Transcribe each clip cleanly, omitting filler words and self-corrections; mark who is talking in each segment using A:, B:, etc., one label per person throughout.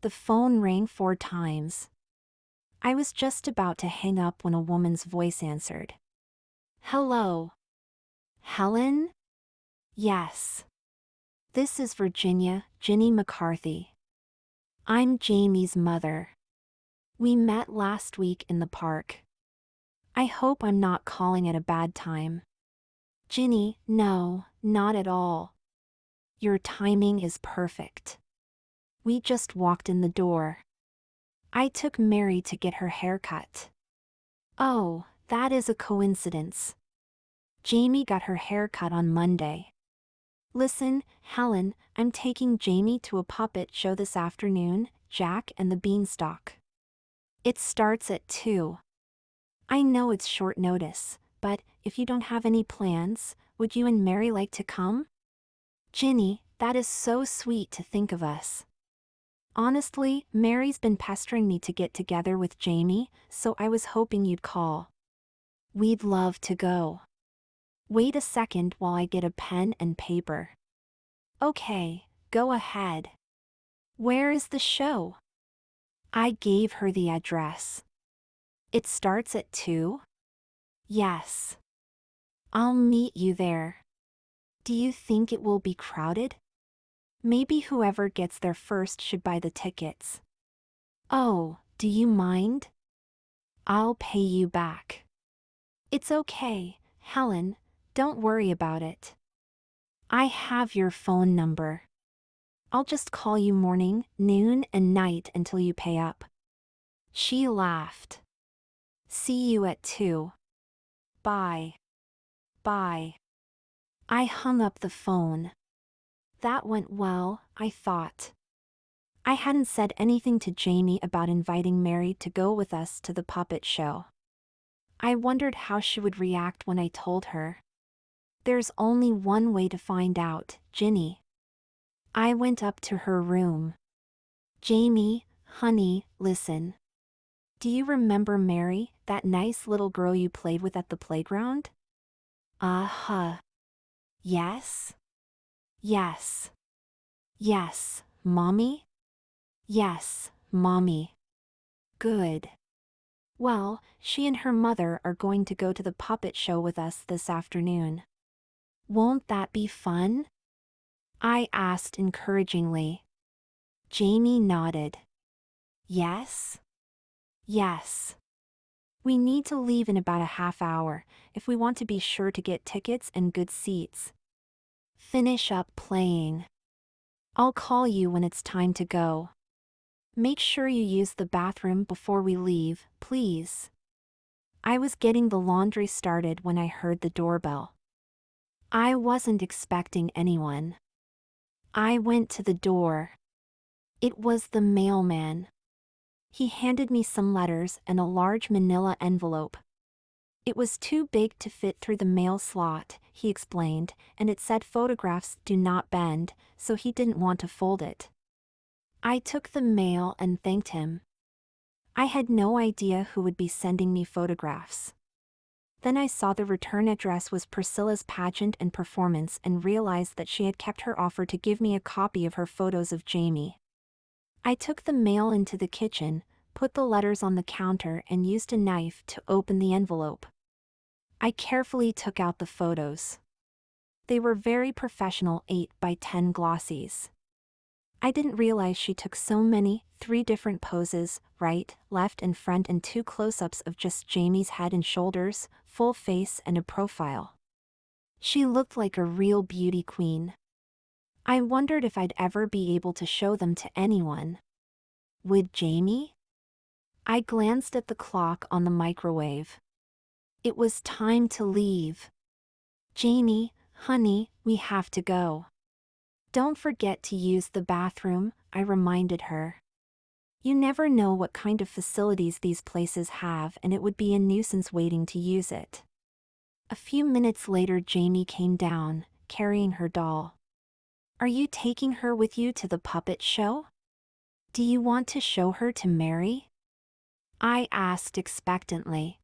A: The phone rang 4 times. I was just about to hang up when a woman's voice answered. Hello. Helen? Yes. This is Virginia, Ginny McCarthy. I'm Jamie's mother. We met last week in the park. I hope I'm not calling at a bad time. Ginny, no, not at all. Your timing is perfect. We just walked in the door. I took Mary to get her hair cut. Oh, that is a coincidence. Jamie got her hair cut on Monday. Listen, Helen, I'm taking Jamie to a puppet show this afternoon, Jack and the Beanstalk. It starts at 2. I know it's short notice, but if you don't have any plans, would you and Mary like to come? Ginny, that is so sweet to think of us. Honestly, Mary's been pestering me to get together with Jamie, so I was hoping you'd call. We'd love to go. Wait a second while I get a pen and paper. Okay, go ahead. Where is the show? I gave her the address. It starts at 2? Yes. I'll meet you there. Do you think it will be crowded? Maybe whoever gets there first should buy the tickets. Oh, do you mind? I'll pay you back. It's okay, Helen, don't worry about it. I have your phone number. I'll just call you morning, noon, and night until you pay up. She laughed. See you at 2. Bye. Bye. I hung up the phone. That went well, I thought. I hadn't said anything to Jamie about inviting Mary to go with us to the puppet show. I wondered how she would react when I told her. There's only one way to find out, Ginny. I went up to her room. Jamie, honey, listen. Do you remember Mary, that nice little girl you played with at the playground? Uh-huh. Yes? Yes. Yes, Mommy? Yes, Mommy. Good. Well, she and her mother are going to go to the puppet show with us this afternoon. Won't that be fun? I asked encouragingly. Jamie nodded. Yes? Yes. We need to leave in about a half hour, if we want to be sure to get tickets and good seats. Finish up playing. I'll call you when it's time to go. Make sure you use the bathroom before we leave, please. I was getting the laundry started when I heard the doorbell. I wasn't expecting anyone. I went to the door. It was the mailman. He handed me some letters and a large manila envelope. It was too big to fit through the mail slot, he explained, and it said photographs do not bend, so he didn't want to fold it. I took the mail and thanked him. I had no idea who would be sending me photographs. Then I saw the return address was Priscilla's pageant and performance and realized that she had kept her offer to give me a copy of her photos of Jamie. I took the mail into the kitchen, put the letters on the counter and used a knife to open the envelope. I carefully took out the photos. They were very professional 8x10 glossies. I didn't realize she took so many, 3 different poses, right, left and front and 2 close-ups of just Jamie's head and shoulders, full face and a profile. She looked like a real beauty queen. I wondered if I'd ever be able to show them to anyone. Would Jamie? I glanced at the clock on the microwave. It was time to leave. Jamie, honey, we have to go. Don't forget to use the bathroom, I reminded her. You never know what kind of facilities these places have and it would be a nuisance waiting to use it. A few minutes later Jamie came down, carrying her doll. Are you taking her with you to the puppet show? Do you want to show her to Mary? I asked expectantly.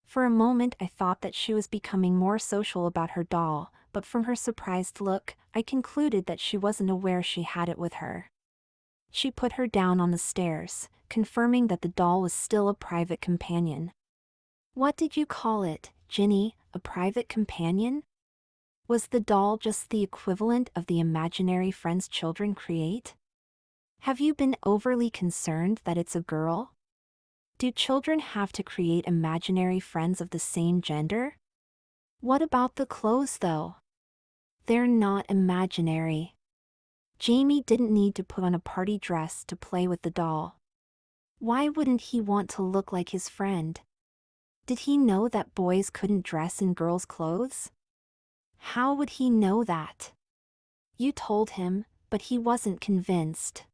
A: For a moment I thought that she was becoming more social about her doll, but from her surprised look, I concluded that she wasn't aware she had it with her. She put her down on the stairs, confirming that the doll was still a private companion. What did you call it, Ginny, a private companion? Was the doll just the equivalent of the imaginary friends children create? Have you been overly concerned that it's a girl? Do children have to create imaginary friends of the same gender? What about the clothes though? They're not imaginary. Jamie didn't need to put on a party dress to play with the doll. Why wouldn't he want to look like his friend? Did he know that boys couldn't dress in girls' clothes? How would he know that? You told him, but he wasn't convinced.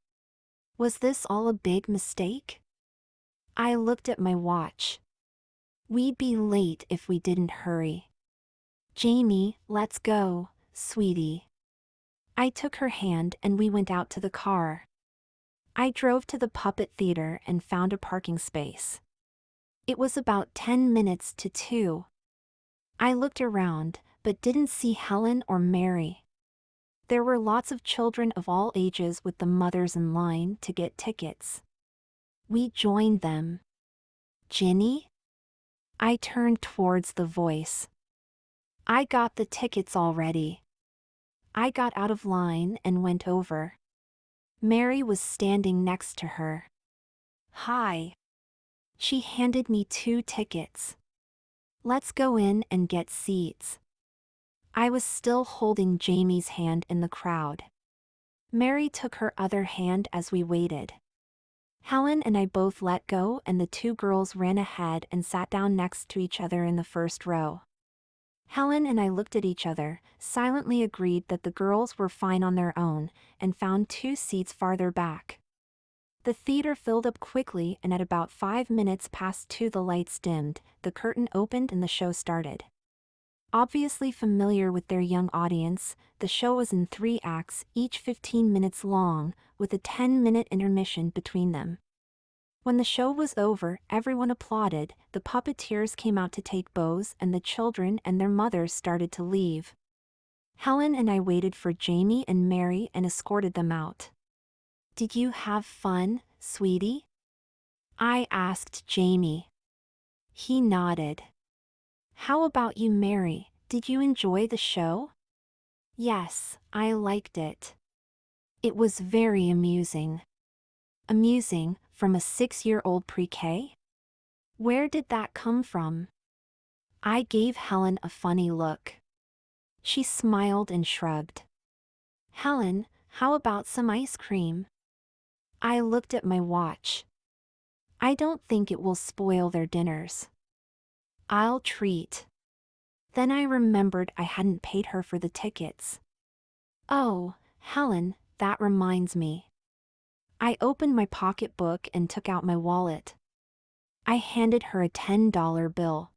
A: Was this all a big mistake? I looked at my watch. We'd be late if we didn't hurry. Jamie, let's go, sweetie. I took her hand and we went out to the car. I drove to the puppet theater and found a parking space. It was about 10 minutes to 2. I looked around, but didn't see Helen or Mary. There were lots of children of all ages with the mothers in line to get tickets. We joined them. Ginny? I turned towards the voice. I got the tickets already. I got out of line and went over. Mary was standing next to her. Hi. She handed me 2 tickets. Let's go in and get seats. I was still holding Jamie's hand in the crowd. Mary took her other hand as we waited. Helen and I both let go and the 2 girls ran ahead and sat down next to each other in the first row. Helen and I looked at each other, silently agreed that the girls were fine on their own, and found 2 seats farther back. The theater filled up quickly and at about 5 minutes past 2 the lights dimmed, the curtain opened and the show started. Obviously familiar with their young audience, the show was in 3 acts, each 15 minutes long, with a 10-minute intermission between them. When the show was over, everyone applauded, the puppeteers came out to take bows and the children and their mothers started to leave. Helen and I waited for Jamie and Mary and escorted them out. Did you have fun, sweetie? I asked Jamie. He nodded. How about you, Mary? Did you enjoy the show? Yes, I liked it. It was very amusing. Amusing, from a 6-year-old pre-K? Where did that come from? I gave Helen a funny look. She smiled and shrugged. Helen, how about some ice cream? I looked at my watch. I don't think it will spoil their dinners. I'll treat. Then I remembered I hadn't paid her for the tickets. Oh, Helen, that reminds me. I opened my pocketbook and took out my wallet. I handed her a $10 bill.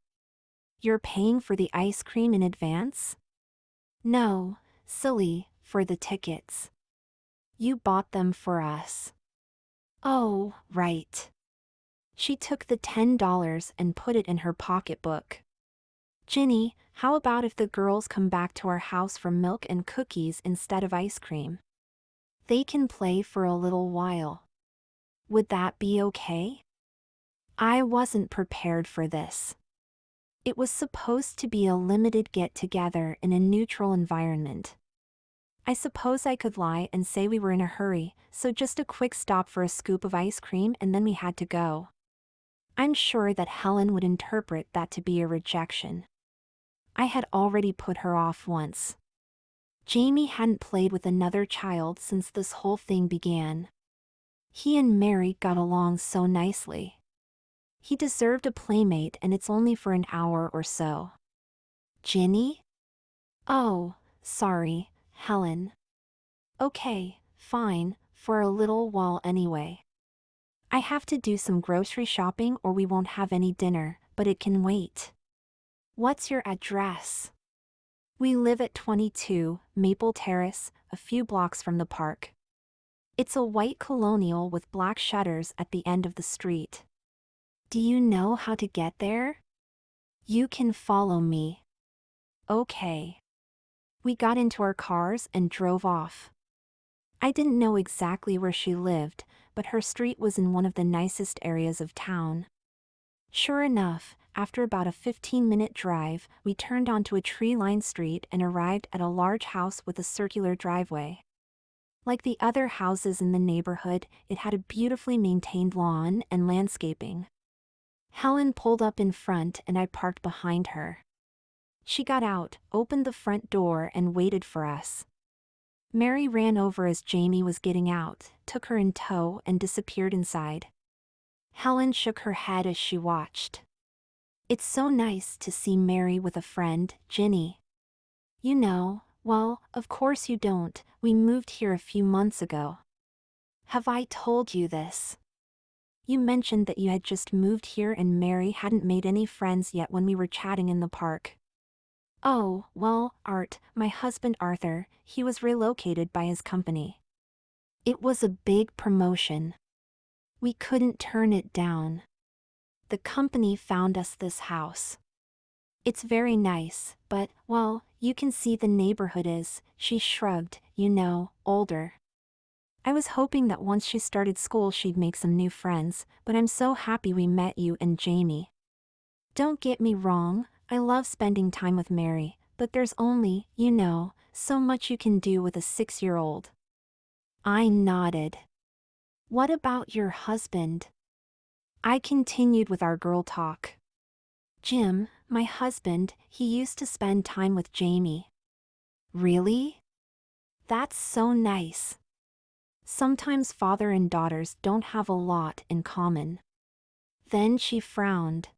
A: You're paying for the ice cream in advance? No, silly, for the tickets. You bought them for us. Oh, right. She took the $10 and put it in her pocketbook. Ginny, how about if the girls come back to our house for milk and cookies instead of ice cream? They can play for a little while. Would that be okay? I wasn't prepared for this. It was supposed to be a limited get-together in a neutral environment. I suppose I could lie and say we were in a hurry, so just a quick stop for a scoop of ice cream and then we had to go. I'm sure that Helen would interpret that to be a rejection. I had already put her off once. Jamie hadn't played with another child since this whole thing began. He and Mary got along so nicely. He deserved a playmate and it's only for an hour or so. Ginny? Oh, sorry, Helen. Okay, fine, for a little while anyway. I have to do some grocery shopping or we won't have any dinner, but it can wait. What's your address? We live at 22 Maple Terrace, a few blocks from the park. It's a white colonial with black shutters at the end of the street. Do you know how to get there? You can follow me. Okay. We got into our cars and drove off. I didn't know exactly where she lived, but her street was in one of the nicest areas of town. Sure enough, after about a 15-minute drive, we turned onto a tree-lined street and arrived at a large house with a circular driveway. Like the other houses in the neighborhood, it had a beautifully maintained lawn and landscaping. Helen pulled up in front and I parked behind her. She got out, opened the front door and waited for us. Mary ran over as Jamie was getting out, took her in tow and disappeared inside. Helen shook her head as she watched. It's so nice to see Mary with a friend, Ginny. You know, well, of course you don't, we moved here a few months ago. Have I told you this? You mentioned that you had just moved here and Mary hadn't made any friends yet when we were chatting in the park. Oh, well, Art, my husband Arthur, he was relocated by his company. It was a big promotion. We couldn't turn it down. The company found us this house. It's very nice, but, well, you can see the neighborhood is, she shrugged, you know, older. I was hoping that once she started school she'd make some new friends, but I'm so happy we met you and Jamie. Don't get me wrong, I love spending time with Mary, but there's only, you know, so much you can do with a 6-year-old. I nodded. What about your husband? I continued with our girl talk. Jim, my husband, he used to spend time with Jamie. Really? That's so nice. Sometimes father and daughters don't have a lot in common. Then she frowned.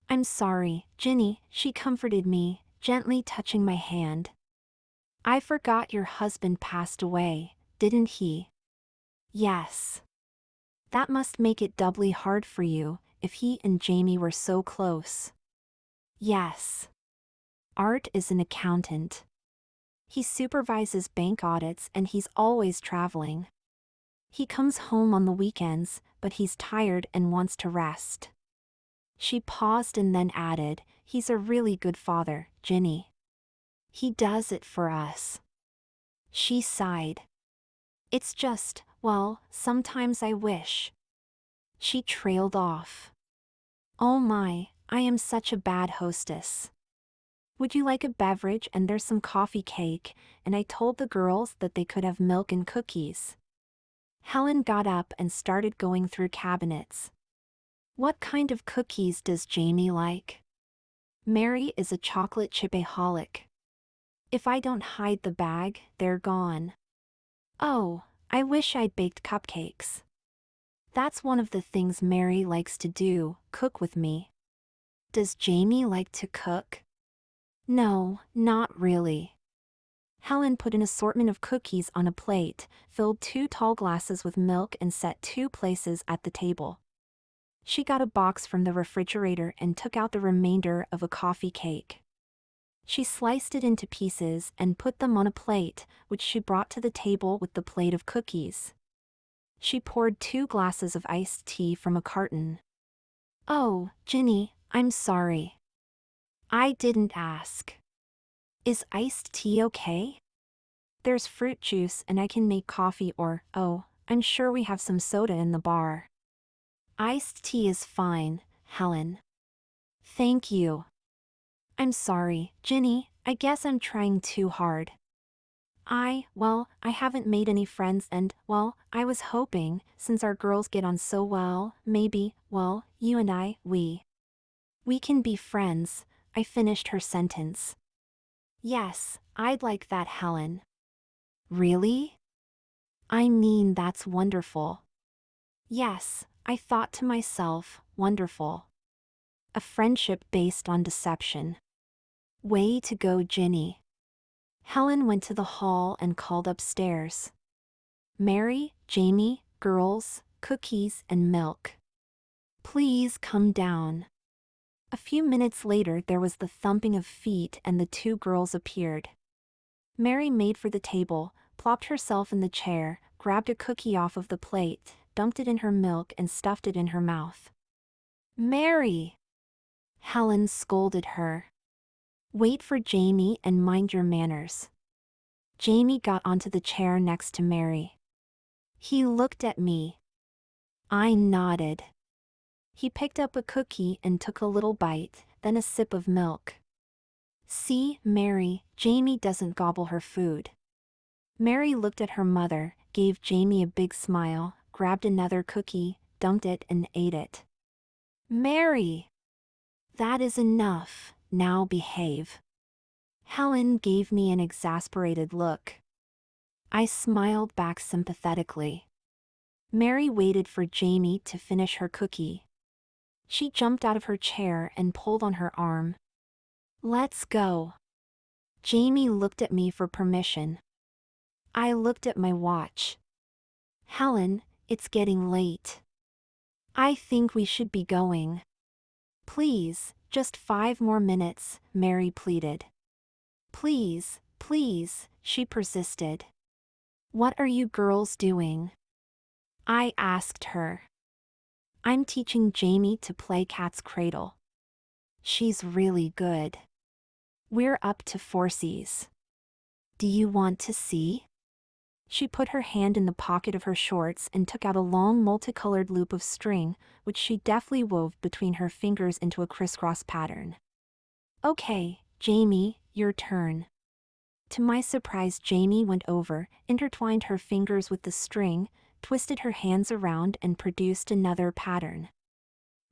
A: I'm sorry, Ginny, she comforted me, gently touching my hand. I forgot your husband passed away, didn't he? Yes. That must make it doubly hard for you, if he and Jamie were so close. Yes. Art is an accountant. He supervises bank audits and he's always traveling. He comes home on the weekends, but he's tired and wants to rest. She paused and then added, he's a really good father, Ginny. He does it for us. She sighed. It's just, well, sometimes I wish. She trailed off. Oh my, I am such a bad hostess. Would you like a beverage? And there's some coffee cake, and I told the girls that they could have milk and cookies. Helen got up and started going through cabinets. What kind of cookies does Jamie like? Mary is a chocolate chip-aholic. If I don't hide the bag, they're gone. Oh, I wish I'd baked cupcakes. That's one of the things Mary likes to do, cook with me. Does Jamie like to cook? No, not really. Helen put an assortment of cookies on a plate, filled 2 tall glasses with milk and set 2 places at the table. She got a box from the refrigerator and took out the remainder of a coffee cake. She sliced it into pieces and put them on a plate, which she brought to the table with the plate of cookies. She poured 2 glasses of iced tea from a carton. Oh, Ginny, I'm sorry. I didn't ask. Is iced tea okay? There's fruit juice and I can make coffee or, oh, I'm sure we have some soda in the bar. Iced tea is fine, Helen. Thank you. I'm sorry, Ginny, I guess I'm trying too hard. Well, I haven't made any friends and, well, I was hoping, since our girls get on so well, maybe, well, you and we can be friends, I finished her sentence. Yes, I'd like that, Helen. Really? I mean, that's wonderful. Yes, I thought to myself, wonderful. A friendship based on deception. Way to go, Ginny. Helen went to the hall and called upstairs. Mary, Jamie, girls, cookies and milk. Please come down. A few minutes later there was the thumping of feet and the 2 girls appeared. Mary made for the table, plopped herself in the chair, grabbed a cookie off of the plate, dumped it in her milk and stuffed it in her mouth. Mary! Helen scolded her. Wait for Jamie and mind your manners. Jamie got onto the chair next to Mary. He looked at me. I nodded. He picked up a cookie and took a little bite, then a sip of milk. See, Mary, Jamie doesn't gobble her food. Mary looked at her mother, gave Jamie a big smile, grabbed another cookie, dunked it and ate it. Mary! That is enough, now behave. Helen gave me an exasperated look. I smiled back sympathetically. Mary waited for Jamie to finish her cookie. She jumped out of her chair and pulled on her arm. Let's go. Jamie looked at me for permission. I looked at my watch. Helen, it's getting late. I think we should be going. Please, just 5 more minutes, Mary pleaded. Please, please, she persisted. What are you girls doing? I asked her. I'm teaching Jamie to play cat's cradle. She's really good. We're up to 4Cs. Do you want to see? She put her hand in the pocket of her shorts and took out a long multicolored loop of string, which she deftly wove between her fingers into a crisscross pattern. Okay, Jamie, your turn. To my surprise, Jamie went over, intertwined her fingers with the string, twisted her hands around and produced another pattern.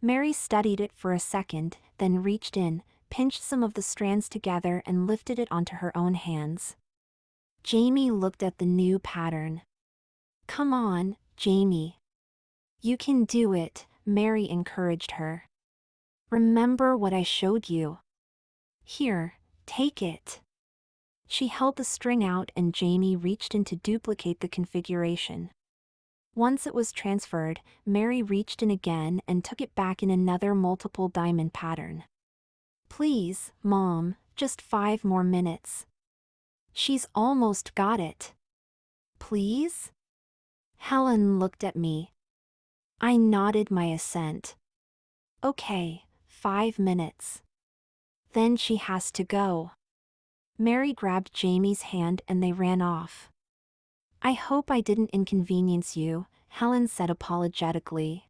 A: Mary studied it for a second, then reached in, pinched some of the strands together and lifted it onto her own hands. Jamie looked at the new pattern. Come on, Jamie. You can do it, Mary encouraged her. Remember what I showed you. Here, take it. She held the string out and Jamie reached in to duplicate the configuration. Once it was transferred, Mary reached in again and took it back in another multiple diamond pattern. Please, Mom, just 5 more minutes. She's almost got it. Please? Helen looked at me. I nodded my assent. Okay, 5 minutes. Then she has to go. Mary grabbed Jamie's hand and they ran off. I hope I didn't inconvenience you, Helen said apologetically.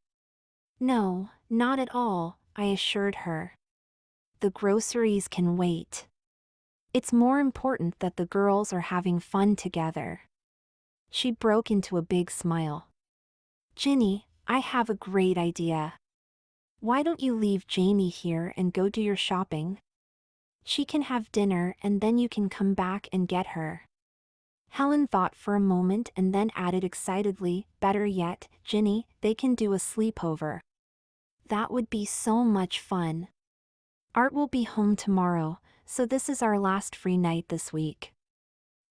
A: No, not at all, I assured her. The groceries can wait. It's more important that the girls are having fun together. She broke into a big smile. Ginny, I have a great idea. Why don't you leave Jamie here and go do your shopping? She can have dinner and then you can come back and get her. Helen thought for a moment and then added excitedly, better yet, Ginny, they can do a sleepover. That would be so much fun. Art will be home tomorrow, so this is our last free night this week.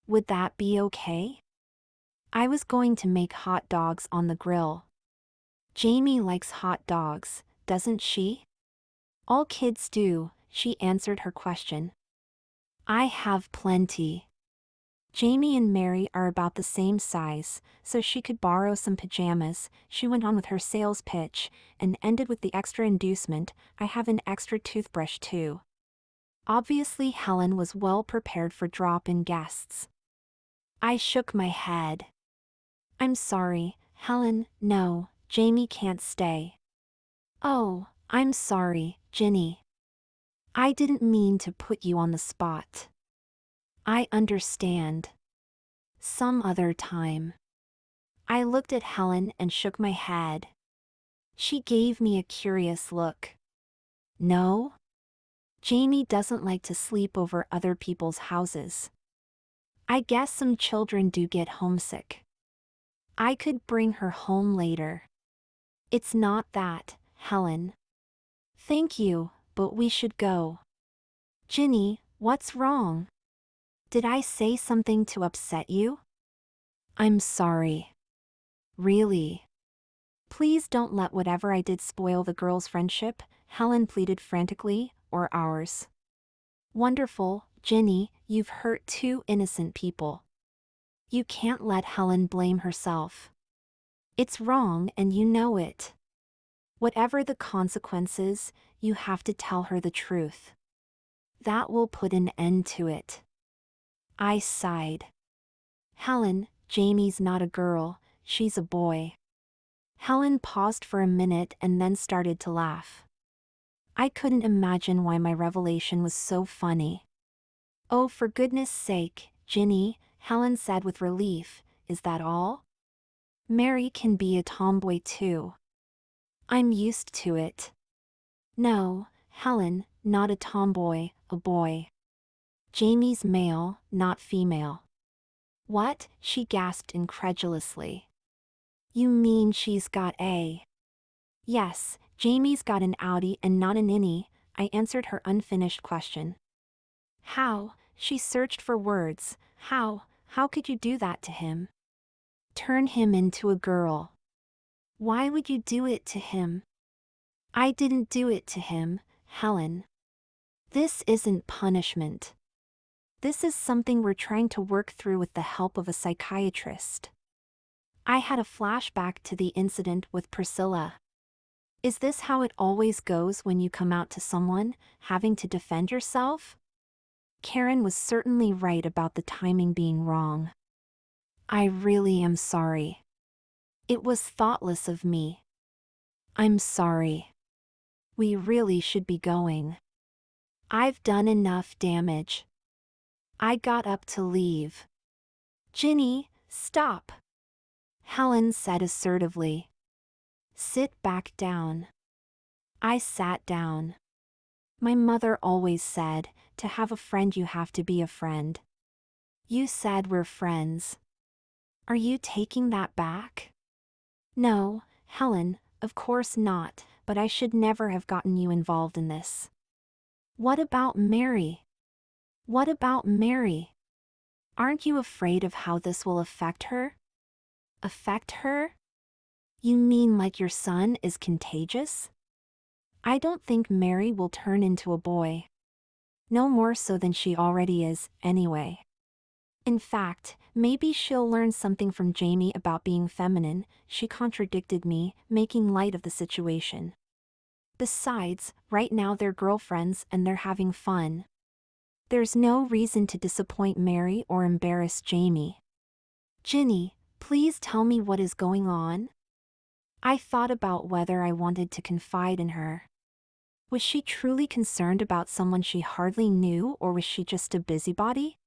A: Would that be okay? I was going to make hot dogs on the grill. Jamie likes hot dogs, doesn't she? All kids do, she answered her question. I have plenty. Jamie and Mary are about the same size, so she could borrow some pajamas. She went on with her sales pitch, and ended with the extra inducement, I have an extra toothbrush too. Obviously Helen was well prepared for drop-in guests. I shook my head. I'm sorry, Helen, no, Jamie can't stay. Oh, I'm sorry, Ginny. I didn't mean to put you on the spot. I understand. Some other time. I looked at Helen and shook my head. She gave me a curious look. No? Jamie doesn't like to sleep over other people's houses. I guess some children do get homesick. I could bring her home later. It's not that, Helen. Thank you, but we should go. Ginny, what's wrong? Did I say something to upset you? I'm sorry. Really? Please don't let whatever I did spoil the girls' friendship, Helen pleaded frantically, or ours. Wonderful, Ginny, you've hurt 2 innocent people. You can't let Helen blame herself. It's wrong and you know it. Whatever the consequences, you have to tell her the truth. That will put an end to it. I sighed. Helen, Jamie's not a girl, she's a boy. Helen paused for a minute and then started to laugh. I couldn't imagine why my revelation was so funny. Oh, for goodness sake, Ginny, Helen said with relief, is that all? Mary can be a tomboy too. I'm used to it. No, Helen, not a tomboy, a boy. Jamie's male, not female. What? She gasped incredulously. You mean she's got a... Yes, Jamie's got an outie and not an innie, I answered her unfinished question. How? She searched for words. How could you do that to him? Turn him into a girl. Why would you do it to him? I didn't do it to him, Helen. This isn't punishment. This is something we're trying to work through with the help of a psychiatrist. I had a flashback to the incident with Priscilla. Is this how it always goes when you come out to someone, having to defend yourself? Karen was certainly right about the timing being wrong. I really am sorry. It was thoughtless of me. I'm sorry. We really should be going. I've done enough damage. I got up to leave. Ginny, stop. Helen said assertively. Sit back down. I sat down. My mother always said, to have a friend you have to be a friend. You said we're friends. Are you taking that back? No, Helen, of course not, but I should never have gotten you involved in this. What about Mary? What about Mary? Aren't you afraid of how this will affect her? Affect her? You mean like your son is contagious? I don't think Mary will turn into a boy. No more so than she already is, anyway. In fact, maybe she'll learn something from Jamie about being feminine, she contradicted me, making light of the situation. Besides, right now they're girlfriends and they're having fun. There's no reason to disappoint Mary or embarrass Jamie. Ginny, please tell me what is going on. I thought about whether I wanted to confide in her. Was she truly concerned about someone she hardly knew, or was she just a busybody?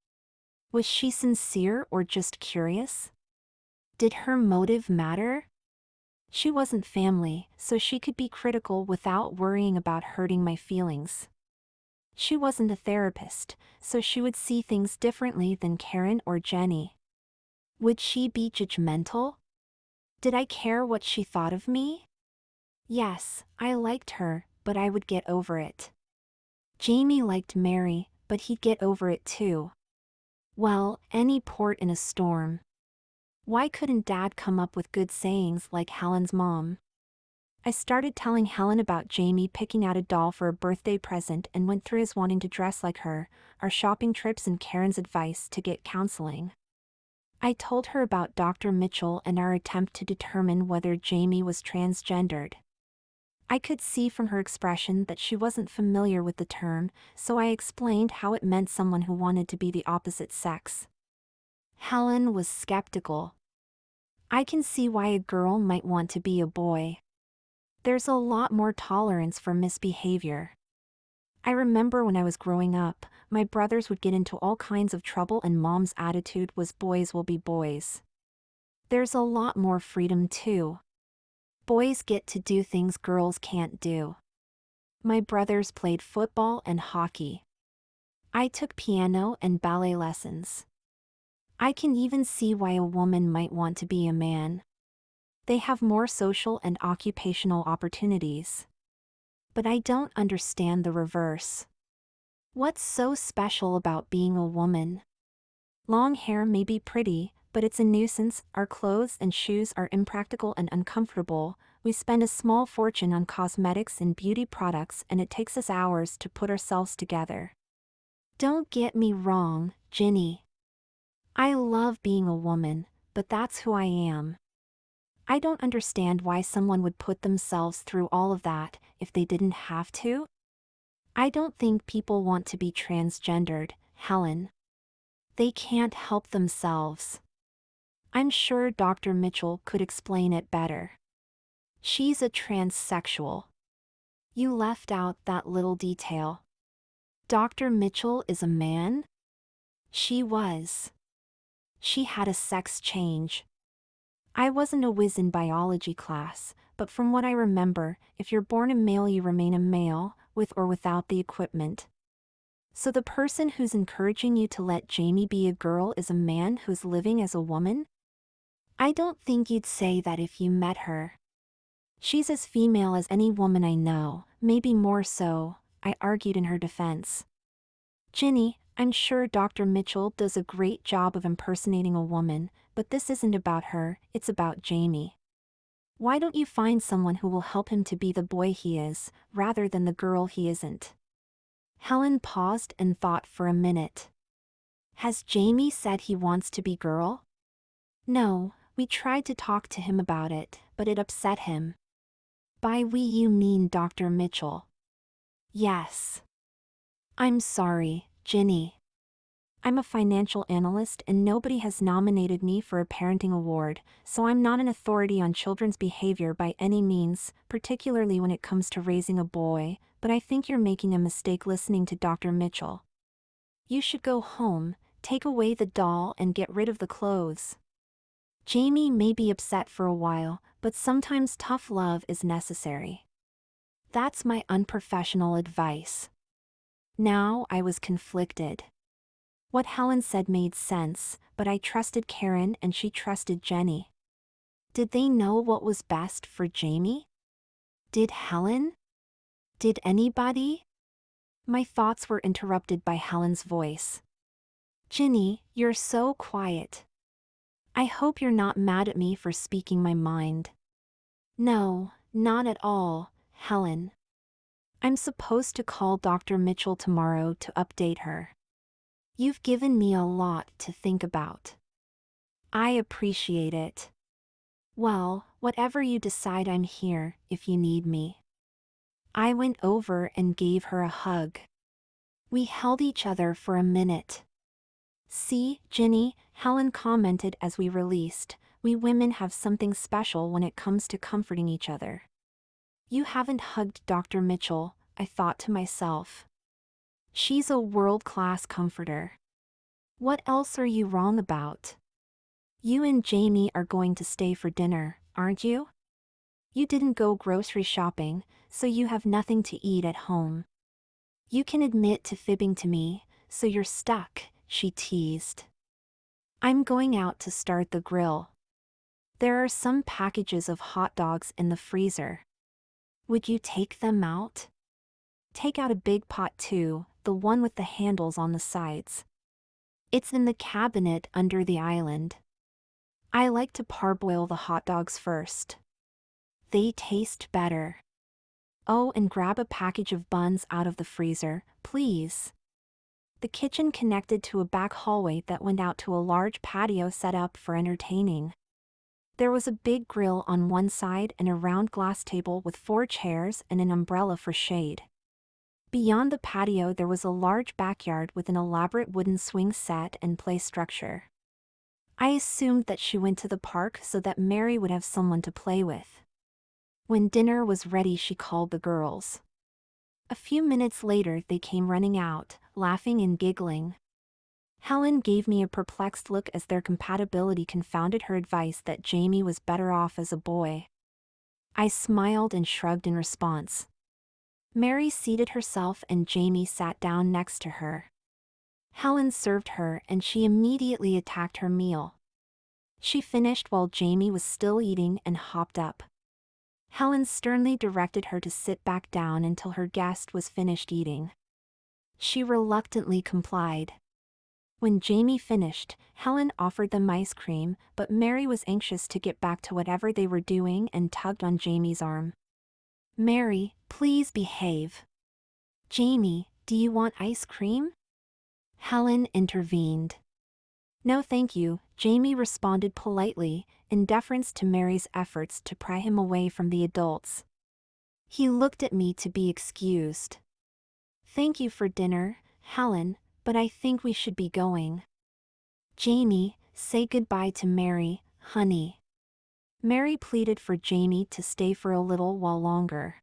A: Was she sincere or just curious? Did her motive matter? She wasn't family, so she could be critical without worrying about hurting my feelings. She wasn't a therapist, so she would see things differently than Karen or Jenny. Would she be judgmental? Did I care what she thought of me? Yes, I liked her, but I would get over it. Jamie liked Mary, but he'd get over it too. Well, any port in a storm. Why couldn't Dad come up with good sayings like Helen's mom? I started telling Helen about Jamie picking out a doll for a birthday present and went through his wanting to dress like her, our shopping trips and Karen's advice to get counseling. I told her about Dr. Mitchell and our attempt to determine whether Jamie was transgendered. I could see from her expression that she wasn't familiar with the term, so I explained how it meant someone who wanted to be the opposite sex. Helen was skeptical. I can see why a girl might want to be a boy. There's a lot more tolerance for misbehavior. I remember when I was growing up, my brothers would get into all kinds of trouble and Mom's attitude was boys will be boys. There's a lot more freedom too. Boys get to do things girls can't do. My brothers played football and hockey. I took piano and ballet lessons. I can even see why a woman might want to be a man. They have more social and occupational opportunities. But I don't understand the reverse. What's so special about being a woman? Long hair may be pretty, but it's a nuisance. Our clothes and shoes are impractical and uncomfortable. We spend a small fortune on cosmetics and beauty products, and it takes us hours to put ourselves together. Don't get me wrong, Ginny. I love being a woman, but that's who I am. I don't understand why someone would put themselves through all of that if they didn't have to. I don't think people want to be transgendered, Helen. They can't help themselves. I'm sure Dr. Mitchell could explain it better. She's a transsexual. You left out that little detail. Dr. Mitchell is a man? She was. She had a sex change. I wasn't a whiz in biology class, but from what I remember, if you're born a male you remain a male, with or without the equipment. So the person who's encouraging you to let Jamie be a girl is a man who's living as a woman? I don't think you'd say that if you met her. She's as female as any woman I know, maybe more so, I argued in her defense. Ginny, I'm sure Dr. Mitchell does a great job of impersonating a woman, but this isn't about her, it's about Jamie. Why don't you find someone who will help him to be the boy he is, rather than the girl he isn't? Helen paused and thought for a minute. Has Jamie said he wants to be girl? No, we tried to talk to him about it, but it upset him. By we you mean Dr. Mitchell? Yes. I'm sorry, Ginny. I'm a financial analyst and nobody has nominated me for a parenting award, so I'm not an authority on children's behavior by any means, particularly when it comes to raising a boy, but I think you're making a mistake listening to Dr. Mitchell. You should go home, take away the doll and get rid of the clothes. Jamie may be upset for a while, but sometimes tough love is necessary. That's my unprofessional advice. Now I was conflicted. What Helen said made sense, but I trusted Karen and she trusted Jenny. Did they know what was best for Jamie? Did Helen? Did anybody? My thoughts were interrupted by Helen's voice. Ginny, you're so quiet. I hope you're not mad at me for speaking my mind. No, not at all, Helen. I'm supposed to call Dr. Mitchell tomorrow to update her. You've given me a lot to think about. I appreciate it. Well, whatever you decide, I'm here if you need me. I went over and gave her a hug. We held each other for a minute. See, Ginny, Helen commented as we released, we women have something special when it comes to comforting each other. You haven't hugged Dr. Mitchell, I thought to myself. She's a world-class comforter. What else are you wrong about? You and Jamie are going to stay for dinner, aren't you? You didn't go grocery shopping, so you have nothing to eat at home. You can admit to fibbing to me, so you're stuck, she teased. I'm going out to start the grill. There are some packages of hot dogs in the freezer. Would you take them out? Take out a big pot too, the one with the handles on the sides. It's in the cabinet under the island. I like to parboil the hot dogs first. They taste better. Oh, and grab a package of buns out of the freezer, please. The kitchen connected to a back hallway that went out to a large patio set up for entertaining. There was a big grill on one side and a round glass table with 4 chairs and an umbrella for shade. Beyond the patio there was a large backyard with an elaborate wooden swing set and play structure. I assumed that she went to the park so that Mary would have someone to play with. When dinner was ready she called the girls. A few minutes later they came running out, laughing and giggling. Helen gave me a perplexed look as their compatibility confounded her advice that Jamie was better off as a boy. I smiled and shrugged in response. Mary seated herself and Jamie sat down next to her. Helen served her and she immediately attacked her meal. She finished while Jamie was still eating and hopped up. Helen sternly directed her to sit back down until her guest was finished eating. She reluctantly complied. When Jamie finished, Helen offered them ice cream, but Mary was anxious to get back to whatever they were doing and tugged on Jamie's arm. Mary, please behave. Jamie, do you want ice cream? Helen intervened. No thank you, Jamie responded politely, in deference to Mary's efforts to pry him away from the adults. He looked at me to be excused. Thank you for dinner, Helen, but I think we should be going. Jamie, Say goodbye to Mary, honey. Mary pleaded for Jamie to stay for a little while longer.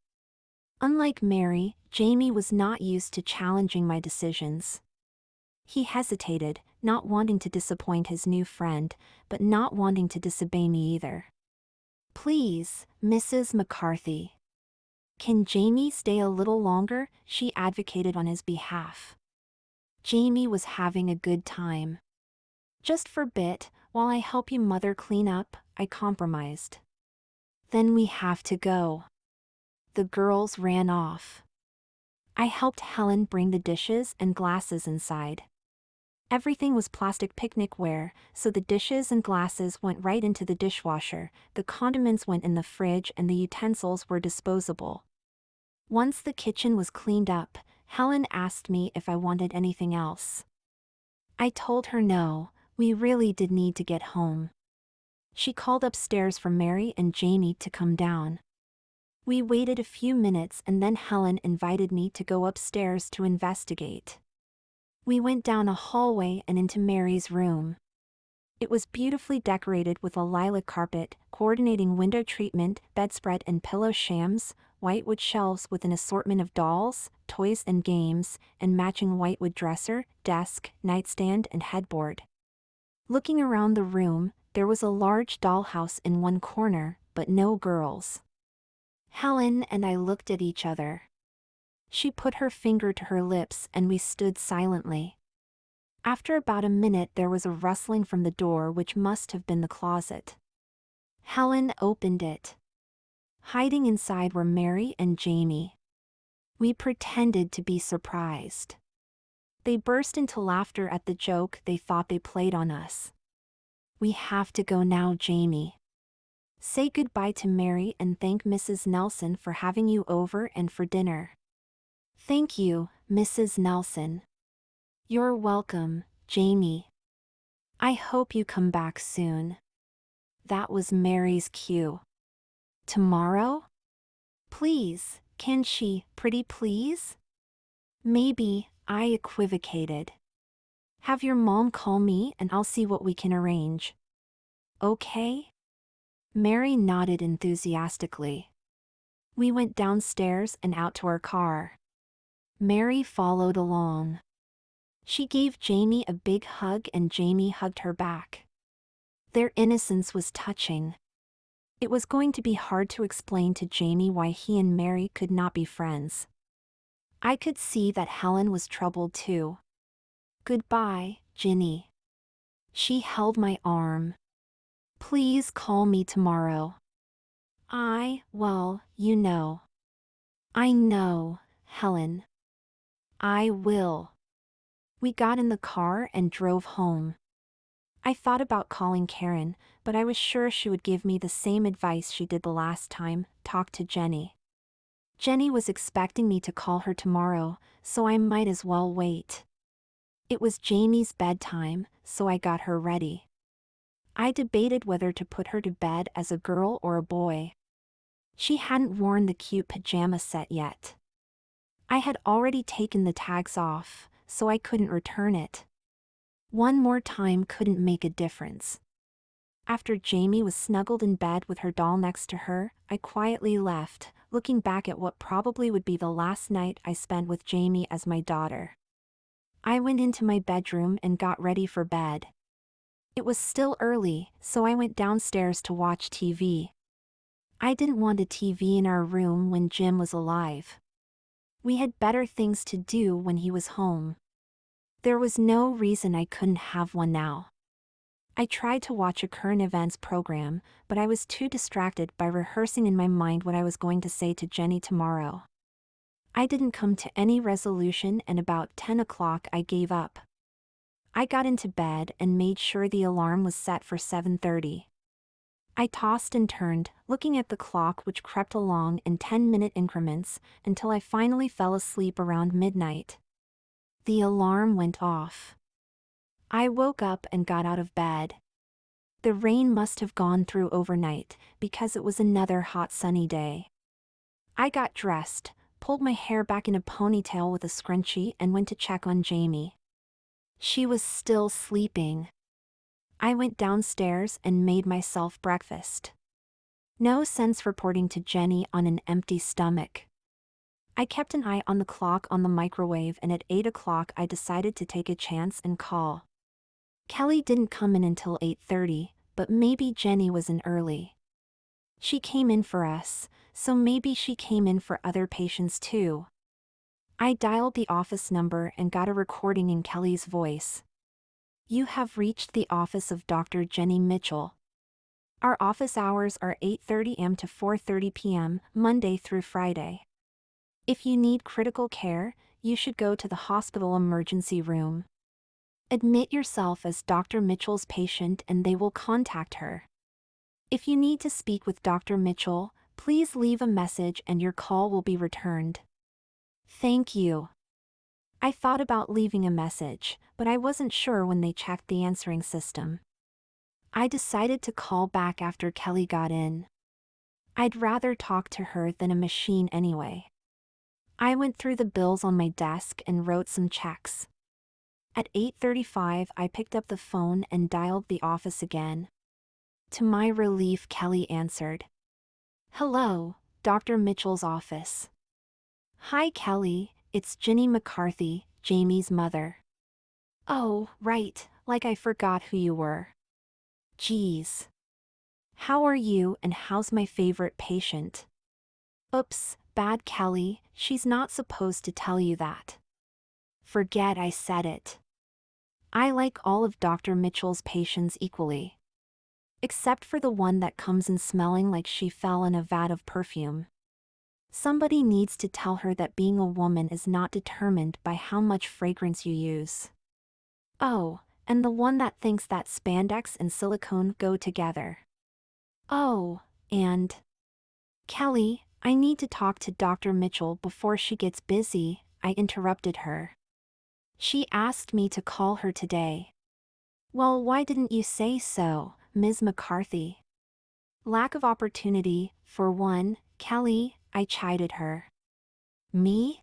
A: Unlike Mary, Jamie was not used to challenging my decisions. He hesitated, not wanting to disappoint his new friend, but not wanting to disobey me either. Please, Mrs. McCarthy. Can Jamie stay a little longer? She advocated on his behalf. Jamie was having a good time. Just for a bit, while I help you mother clean up, I compromised. Then we have to go. The girls ran off. I helped Helen bring the dishes and glasses inside. Everything was plastic picnicware, so the dishes and glasses went right into the dishwasher, the condiments went in the fridge, and the utensils were disposable. Once the kitchen was cleaned up, Helen asked me if I wanted anything else. I told her no, we really did need to get home. She called upstairs for Mary and Jamie to come down. We waited a few minutes and then Helen invited me to go upstairs to investigate. We went down a hallway and into Mary's room. It was beautifully decorated with a lilac carpet, coordinating window treatment, bedspread and pillow shams, whitewood shelves with an assortment of dolls, toys and games, and matching whitewood dresser, desk, nightstand and headboard. Looking around the room, there was a large dollhouse in one corner, but no girls. Helen and I looked at each other. She put her finger to her lips and we stood silently. After about a minute there was a rustling from the door, which must have been the closet. Helen opened it. Hiding inside were Mary and Jamie. We pretended to be surprised. They burst into laughter at the joke they thought they played on us. We have to go now, Jamie. Say goodbye to Mary and thank Mrs. Nelson for having you over and for dinner. Thank you, Mrs. Nelson. You're welcome, Jamie. I hope you come back soon. That was Mary's cue. Tomorrow? Please, can she, pretty please? Maybe, I equivocated. Have your mom call me and I'll see what we can arrange. Okay? Mary nodded enthusiastically. We went downstairs and out to our car. Mary followed along. She gave Jamie a big hug and Jamie hugged her back. Their innocence was touching. It was going to be hard to explain to Jamie why he and Mary could not be friends. I could see that Helen was troubled too. Goodbye, Ginny. She held my arm. Please call me tomorrow. Well, you know. I know, Helen. I will. We got in the car and drove home. I thought about calling Karen, but I was sure she would give me the same advice she did the last time, talk to Jenny. Jenny was expecting me to call her tomorrow, so I might as well wait. It was Jamie's bedtime, so I got her ready. I debated whether to put her to bed as a girl or a boy. She hadn't worn the cute pajama set yet. I had already taken the tags off, so I couldn't return it. One more time couldn't make a difference. After Jamie was snuggled in bed with her doll next to her, I quietly left, looking back at what probably would be the last night I spent with Jamie as my daughter. I went into my bedroom and got ready for bed. It was still early, so I went downstairs to watch TV. I didn't want a TV in our room when Jim was alive. We had better things to do when he was home. There was no reason I couldn't have one now. I tried to watch a current events program, but I was too distracted by rehearsing in my mind what I was going to say to Jenny tomorrow. I didn't come to any resolution and about 10 o'clock I gave up. I got into bed and made sure the alarm was set for 7:30. I tossed and turned, looking at the clock which crept along in 10-minute increments, until I finally fell asleep around midnight. The alarm went off. I woke up and got out of bed. The rain must have gone through overnight, because it was another hot sunny day. I got dressed, pulled my hair back in a ponytail with a scrunchie and went to check on Jamie. She was still sleeping. I went downstairs and made myself breakfast. No sense reporting to Jenny on an empty stomach. I kept an eye on the clock on the microwave, and at 8 o'clock I decided to take a chance and call. Kelly didn't come in until 8:30, but maybe Jenny was in early. She came in for us, so maybe she came in for other patients too. I dialed the office number and got a recording in Kelly's voice. You have reached the office of Dr. Jenny Mitchell. Our office hours are 8:30 a.m. to 4:30 p.m., Monday through Friday. If you need critical care, you should go to the hospital emergency room. Admit yourself as Dr. Mitchell's patient and they will contact her. If you need to speak with Dr. Mitchell, please leave a message and your call will be returned. Thank you. I thought about leaving a message, but I wasn't sure when they checked the answering system. I decided to call back after Kelly got in. I'd rather talk to her than a machine anyway. I went through the bills on my desk and wrote some checks. At 8:35 I picked up the phone and dialed the office again. To my relief, Kelly answered. Hello, Dr. Mitchell's office. Hi Kelly, it's Ginny McCarthy, Jamie's mother. Oh, right, like I forgot who you were. Geez. How are you and how's my favorite patient? Oops, bad Kelly, she's not supposed to tell you that. Forget I said it. I like all of Dr. Mitchell's patients equally. Except for the one that comes in smelling like she fell in a vat of perfume. Somebody needs to tell her that being a woman is not determined by how much fragrance you use. Oh, and the one that thinks that spandex and silicone go together. Oh, and... Kelly, I need to talk to Dr. Mitchell before she gets busy, I interrupted her. She asked me to call her today. Well, why didn't you say so, Ms. McCarthy? Lack of opportunity, for one, Kelly, I chided her. Me?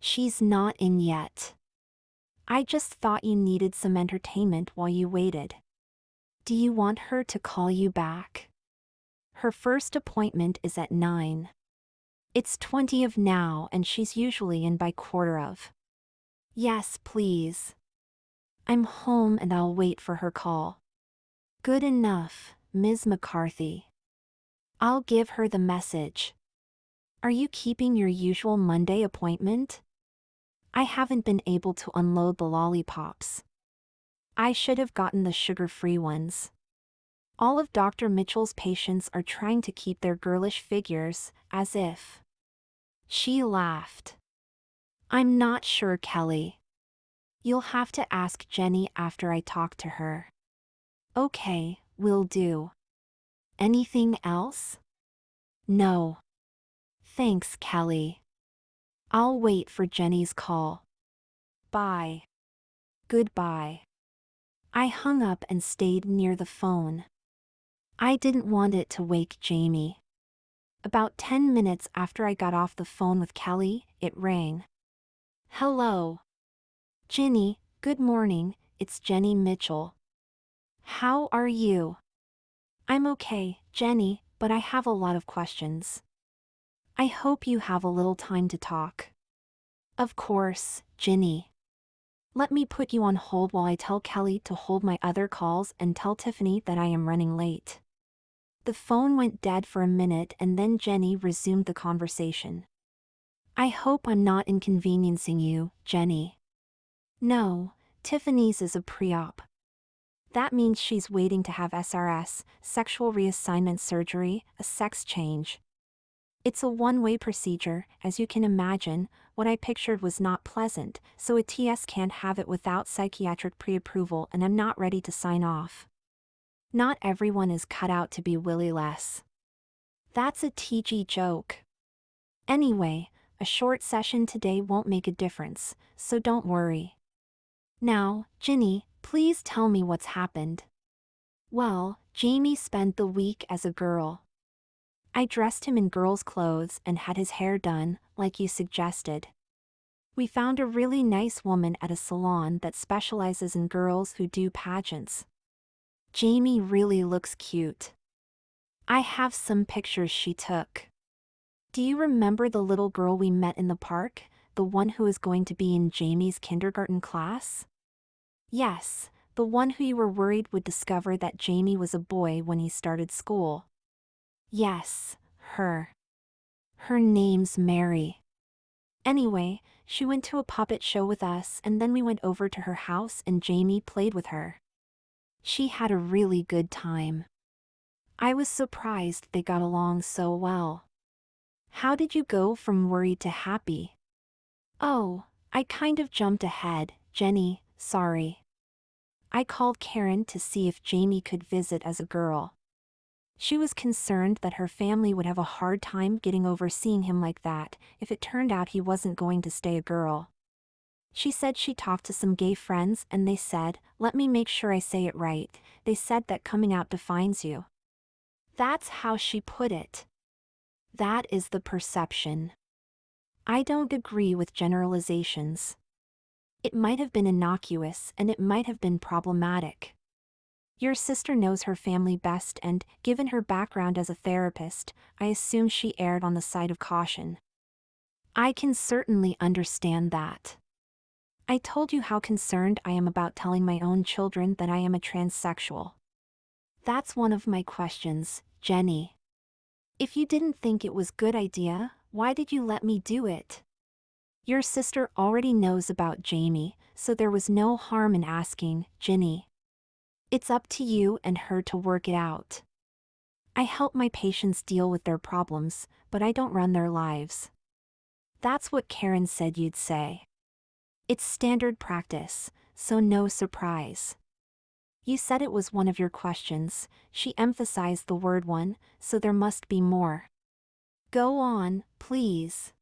A: She's not in yet. I just thought you needed some entertainment while you waited. Do you want her to call you back? Her first appointment is at 9. It's 20 of now and she's usually in by quarter of. Yes, please. I'm home and I'll wait for her call. Good enough, Ms. McCarthy. I'll give her the message. Are you keeping your usual Monday appointment? I haven't been able to unload the lollipops. I should have gotten the sugar-free ones. All of Dr. Mitchell's patients are trying to keep their girlish figures, as if. She laughed. I'm not sure, Kelly. You'll have to ask Jenny after I talk to her. Okay, will do. Anything else? No. Thanks, Kelly. I'll wait for Jenny's call. Bye. Goodbye. I hung up and stayed near the phone. I didn't want it to wake Jamie. About 10 minutes after I got off the phone with Kelly, it rang. Hello. Ginny, good morning, it's Jenny Mitchell. How are you? I'm okay, Jenny, but I have a lot of questions. I hope you have a little time to talk. Of course, Ginny. Let me put you on hold while I tell Kelly to hold my other calls and tell Tiffany that I am running late. The phone went dead for a minute and then Jenny resumed the conversation. I hope I'm not inconveniencing you, Jenny. No, Tiffany's is a pre-op. That means she's waiting to have SRS, sexual reassignment surgery, a sex change. It's a one-way procedure, as you can imagine. What I pictured was not pleasant, so a TS can't have it without psychiatric pre-approval and I'm not ready to sign off. Not everyone is cut out to be Willy-less. That's a TG joke. Anyway, a short session today won't make a difference, so don't worry. Now, Ginny, please tell me what's happened. Well, Jamie spent the week as a girl. I dressed him in girl's clothes and had his hair done, like you suggested. We found a really nice woman at a salon that specializes in girls who do pageants. Jamie really looks cute. I have some pictures she took. Do you remember the little girl we met in the park, the one who is going to be in Jamie's kindergarten class? Yes, the one who you were worried would discover that Jamie was a boy when he started school. Yes, her. Her name's Mary. Anyway, she went to a puppet show with us and then we went over to her house and Jamie played with her. She had a really good time. I was surprised they got along so well. How did you go from worried to happy? Oh, I kind of jumped ahead, Jenny, sorry. I called Karen to see if Jamie could visit as a girl. She was concerned that her family would have a hard time getting over seeing him like that if it turned out he wasn't going to stay a girl. She said she talked to some gay friends and they said, let me make sure I say it right, they said that coming out defines you. That's how she put it. That is the perception. I don't agree with generalizations. It might have been innocuous and it might have been problematic. Your sister knows her family best and, given her background as a therapist, I assume she erred on the side of caution. I can certainly understand that. I told you how concerned I am about telling my own children that I am a transsexual. That's one of my questions, Jenny. If you didn't think it was a good idea, why did you let me do it? Your sister already knows about Jamie, so there was no harm in asking, Jenny. It's up to you and her to work it out. I help my patients deal with their problems, but I don't run their lives. That's what Karen said you'd say. It's standard practice, so no surprise. You said it was one of your questions, she emphasized the word one, so there must be more. Go on, please.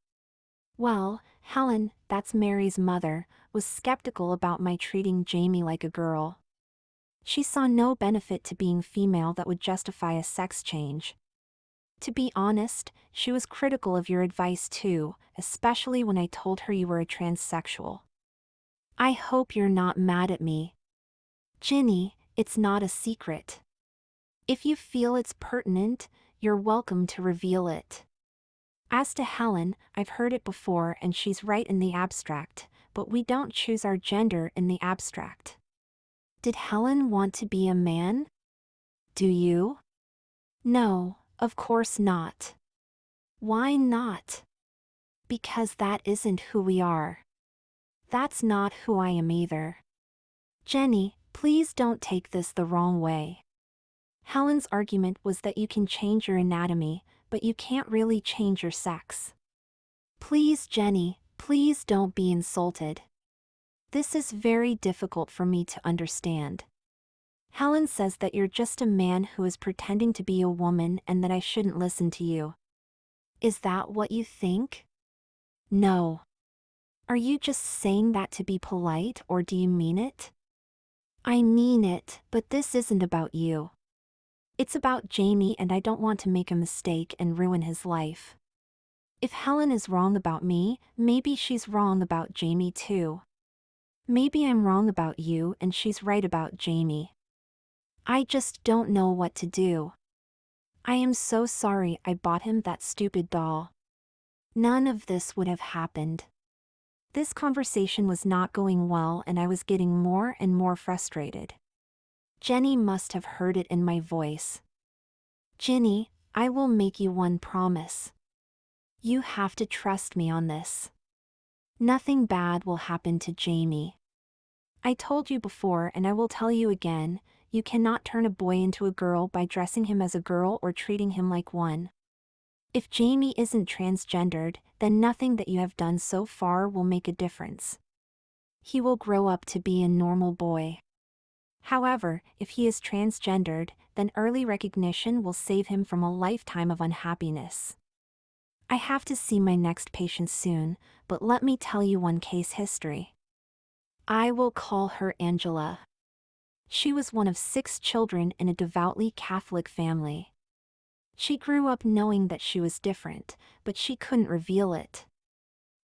A: Well, Helen, that's Mary's mother, was skeptical about my treating Jamie like a girl. She saw no benefit to being female that would justify a sex change. To be honest, she was critical of your advice too, especially when I told her you were a transsexual. I hope you're not mad at me. Ginny, it's not a secret. If you feel it's pertinent, you're welcome to reveal it. As to Helen, I've heard it before and she's right in the abstract, but we don't choose our gender in the abstract. Did Helen want to be a man? Do you? No, of course not. Why not? Because that isn't who we are. That's not who I am either. Jenny, please don't take this the wrong way. Helen's argument was that you can change your anatomy, but you can't really change your sex. Please, Jenny, please don't be insulted. This is very difficult for me to understand. Helen says that you're just a man who is pretending to be a woman and that I shouldn't listen to you. Is that what you think? No. Are you just saying that to be polite or do you mean it? I mean it, but this isn't about you. It's about Jamie and I don't want to make a mistake and ruin his life. If Helen is wrong about me, maybe she's wrong about Jamie too. Maybe I'm wrong about you and she's right about Jamie. I just don't know what to do. I am so sorry I bought him that stupid doll. None of this would have happened. This conversation was not going well and I was getting more and more frustrated. Jenny must have heard it in my voice. Ginny, I will make you one promise. You have to trust me on this. Nothing bad will happen to Jamie. I told you before and I will tell you again, you cannot turn a boy into a girl by dressing him as a girl or treating him like one. If Jamie isn't transgendered, then nothing that you have done so far will make a difference. He will grow up to be a normal boy. However, if he is transgendered, then early recognition will save him from a lifetime of unhappiness. I have to see my next patient soon, but let me tell you one case history. I will call her Angela. She was one of 6 children in a devoutly Catholic family. She grew up knowing that she was different, but she couldn't reveal it.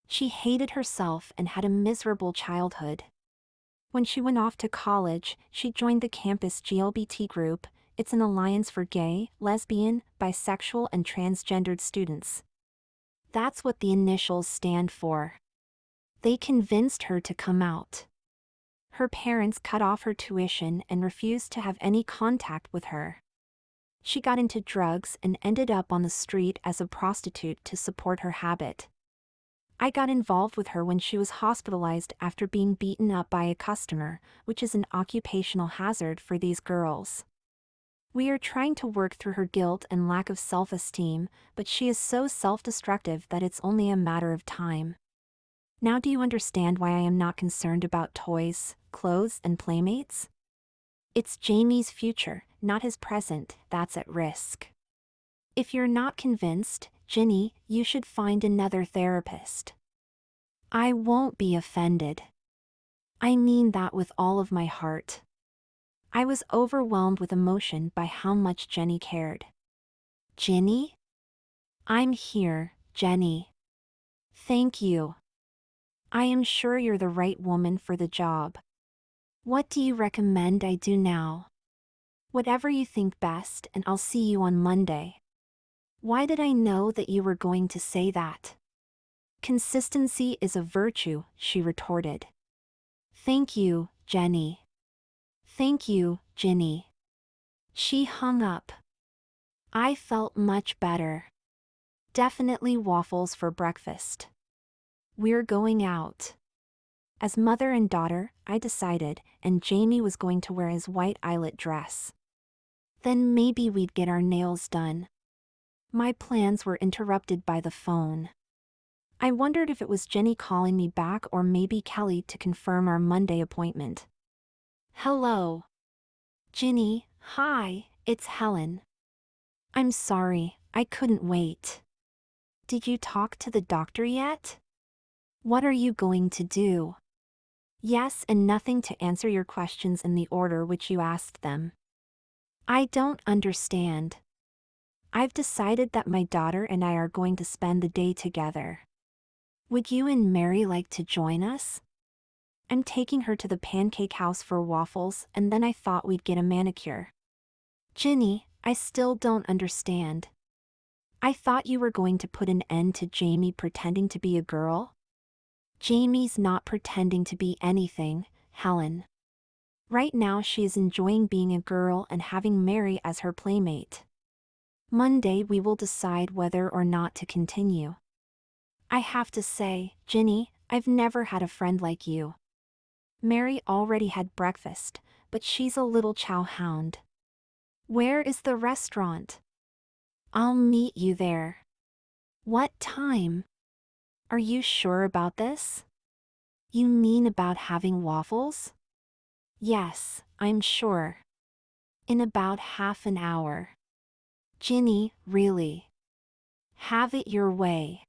A: She hated herself and had a miserable childhood. When she went off to college, she joined the campus GLBT group. It's an alliance for gay, lesbian, bisexual, and transgendered students. That's what the initials stand for. They convinced her to come out. Her parents cut off her tuition and refused to have any contact with her. She got into drugs and ended up on the street as a prostitute to support her habit. I got involved with her when she was hospitalized after being beaten up by a customer, which is an occupational hazard for these girls. We are trying to work through her guilt and lack of self-esteem, but she is so self-destructive that it's only a matter of time. Now do you understand why I am not concerned about toys, clothes, and playmates? It's Jamie's future, not his present, that's at risk. If you're not convinced, Ginny, you should find another therapist. I won't be offended. I mean that with all of my heart. I was overwhelmed with emotion by how much Jenny cared. Ginny? I'm here, Jenny. Thank you. I am sure you're the right woman for the job. What do you recommend I do now? Whatever you think best, and I'll see you on Monday. Why did I know that you were going to say that? Consistency is a virtue, she retorted. Thank you, Jenny. Thank you, Ginny. She hung up. I felt much better. Definitely waffles for breakfast. We're going out. As mother and daughter, I decided, and Jamie was going to wear his white eyelet dress. Then maybe we'd get our nails done. My plans were interrupted by the phone. I wondered if it was Jenny calling me back or maybe Kelly to confirm our Monday appointment. Hello. Ginny, hi, it's Helen. I'm sorry, I couldn't wait. Did you talk to the doctor yet? What are you going to do? Yes and nothing to answer your questions in the order which you asked them. I don't understand. I've decided that my daughter and I are going to spend the day together. Would you and Mary like to join us? I'm taking her to the pancake house for waffles, and then I thought we'd get a manicure. Ginny, I still don't understand. I thought you were going to put an end to Jamie pretending to be a girl? Jamie's not pretending to be anything, Helen. Right now she is enjoying being a girl and having Mary as her playmate. Monday we will decide whether or not to continue. I have to say, Ginny, I've never had a friend like you. Mary already had breakfast, but she's a little chow hound. Where is the restaurant? I'll meet you there. What time? Are you sure about this? You mean about having waffles? Yes, I'm sure. In about half an hour. Ginny, really. Have it your way.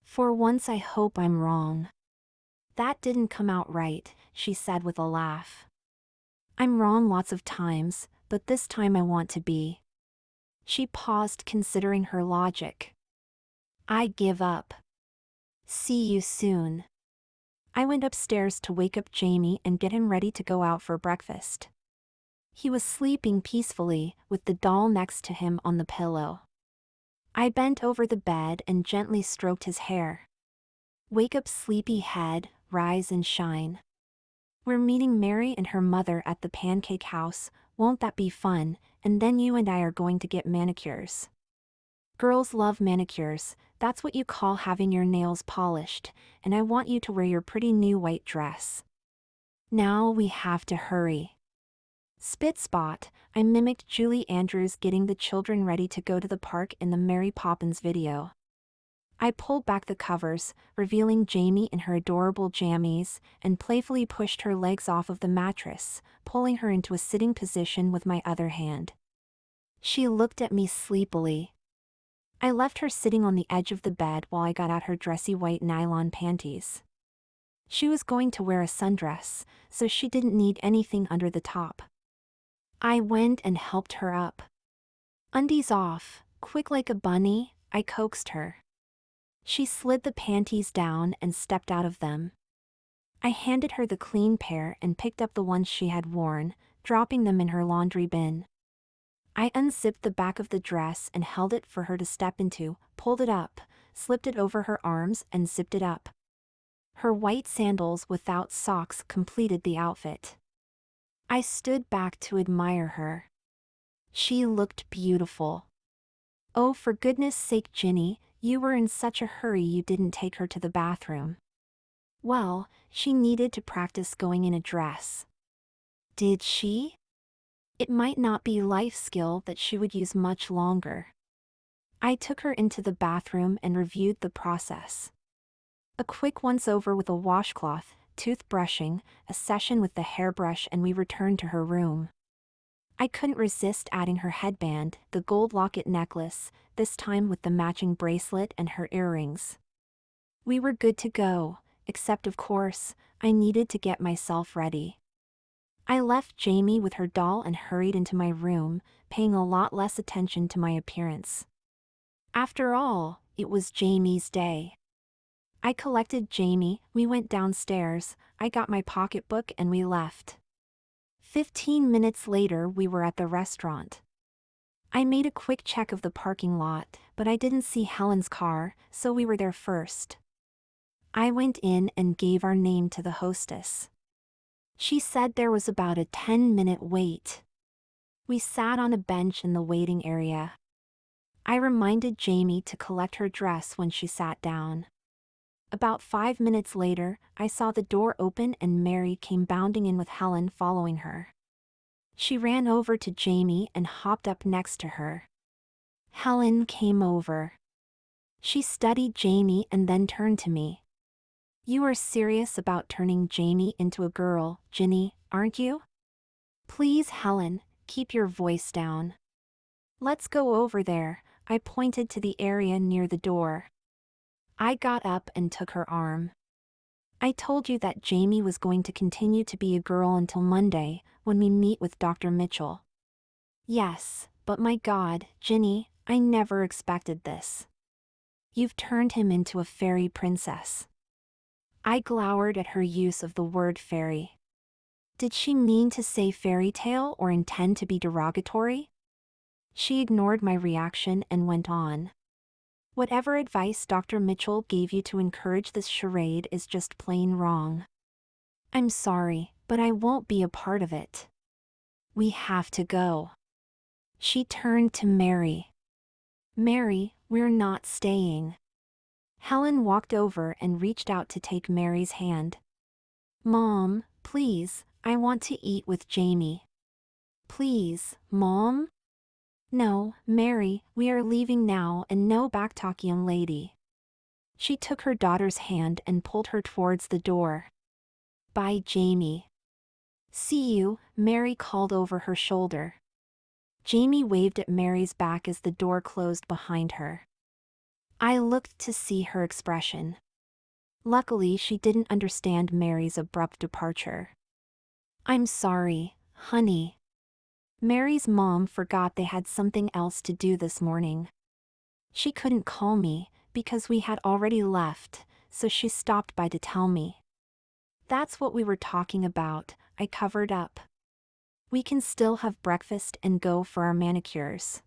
A: For once I hope I'm wrong. That didn't come out right, she said with a laugh. I'm wrong lots of times, but this time I want to be. She paused, considering her logic. I give up. See you soon. I went upstairs to wake up Jamie and get him ready to go out for breakfast. He was sleeping peacefully, with the doll next to him on the pillow. I bent over the bed and gently stroked his hair. Wake up, sleepy head, rise and shine. We're meeting Mary and her mother at the pancake house, won't that be fun, and then you and I are going to get manicures. Girls love manicures, that's what you call having your nails polished, and I want you to wear your pretty new white dress. Now we have to hurry. Spit spot, I mimicked Julie Andrews getting the children ready to go to the park in the Mary Poppins video. I pulled back the covers, revealing Jamie in her adorable jammies, and playfully pushed her legs off of the mattress, pulling her into a sitting position with my other hand. She looked at me sleepily. I left her sitting on the edge of the bed while I got out her dressy white nylon panties. She was going to wear a sundress, so she didn't need anything under the top. I went and helped her up. Undies off, quick like a bunny, I coaxed her. She slid the panties down and stepped out of them. I handed her the clean pair and picked up the ones she had worn, dropping them in her laundry bin. I unzipped the back of the dress and held it for her to step into, pulled it up, slipped it over her arms and zipped it up. Her white sandals without socks completed the outfit. I stood back to admire her. She looked beautiful. Oh, for goodness sake, Ginny, you were in such a hurry you didn't take her to the bathroom. Well, she needed to practice going in a dress. Did she? It might not be life skill that she would use much longer. I took her into the bathroom and reviewed the process. A quick once-over with a washcloth, toothbrushing, a session with the hairbrush, and we returned to her room. I couldn't resist adding her headband, the gold locket necklace, this time with the matching bracelet and her earrings. We were good to go, except of course, I needed to get myself ready. I left Jamie with her doll and hurried into my room, paying a lot less attention to my appearance. After all, it was Jamie's day. I collected Jamie, we went downstairs, I got my pocketbook and we left. 15 minutes later we were at the restaurant. I made a quick check of the parking lot, but I didn't see Helen's car, so we were there first. I went in and gave our name to the hostess. She said there was about a 10-minute wait. We sat on a bench in the waiting area. I reminded Jamie to collect her dress when she sat down. About 5 minutes later, I saw the door open and Mary came bounding in with Helen following her. She ran over to Jamie and hopped up next to her. Helen came over. She studied Jamie and then turned to me. You are serious about turning Jamie into a girl, Ginny, aren't you? Please, Helen, keep your voice down. Let's go over there, I pointed to the area near the door. I got up and took her arm. I told you that Jamie was going to continue to be a girl until Monday, when we meet with Dr. Mitchell. Yes, but my God, Ginny, I never expected this. You've turned him into a fairy princess. I glowered at her use of the word fairy. Did she mean to say fairy tale or intend to be derogatory? She ignored my reaction and went on. Whatever advice Dr. Mitchell gave you to encourage this charade is just plain wrong. I'm sorry, but I won't be a part of it. We have to go. She turned to Mary. Mary, we're not staying. Helen walked over and reached out to take Mary's hand. Mom, please, I want to eat with Jamie. Please, Mom? No, Mary, we are leaving now and no backtalk, young lady. She took her daughter's hand and pulled her towards the door. Bye, Jamie. See you, Mary called over her shoulder. Jamie waved at Mary's back as the door closed behind her. I looked to see her expression. Luckily, she didn't understand Mary's abrupt departure. I'm sorry, honey. Mary's mom forgot they had something else to do this morning. She couldn't call me, because we had already left, so she stopped by to tell me. That's what we were talking about, I covered up. We can still have breakfast and go for our manicures.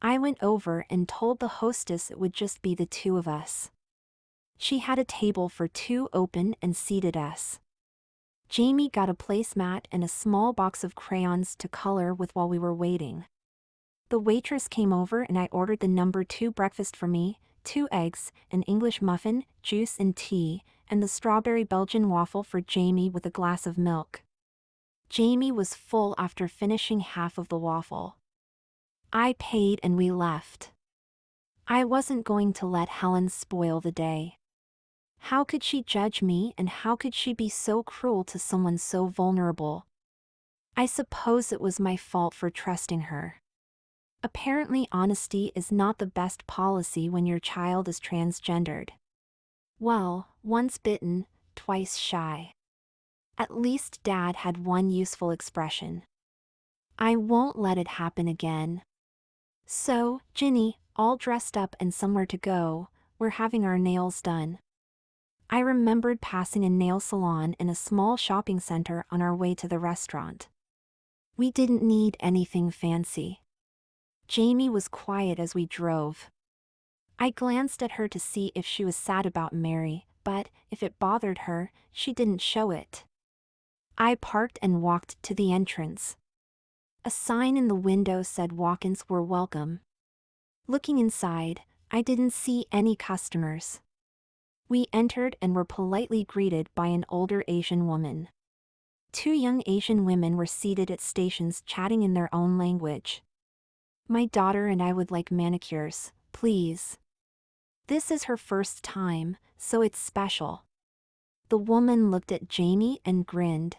A: I went over and told the hostess it would just be the two of us. She had a table for two open and seated us. Jamie got a placemat and a small box of crayons to color with while we were waiting. The waitress came over and I ordered the number 2 breakfast for me, 2 eggs, an English muffin, juice and tea, and the strawberry Belgian waffle for Jamie with a glass of milk. Jamie was full after finishing half of the waffle. I paid and we left. I wasn't going to let Helen spoil the day. How could she judge me and how could she be so cruel to someone so vulnerable? I suppose it was my fault for trusting her. Apparently honesty is not the best policy when your child is transgendered. Well, once bitten, twice shy. At least Dad had one useful expression. I won't let it happen again. So, Ginny, all dressed up and somewhere to go, we're having our nails done. I remembered passing a nail salon in a small shopping center on our way to the restaurant. We didn't need anything fancy. Jamie was quiet as we drove. I glanced at her to see if she was sad about Mary, but if it bothered her, she didn't show it. I parked and walked to the entrance. A sign in the window said walk-ins were welcome. Looking inside, I didn't see any customers. We entered and were politely greeted by an older Asian woman. Two young Asian women were seated at stations chatting in their own language. My daughter and I would like manicures, please. This is her first time, so it's special. The woman looked at Jamie and grinned.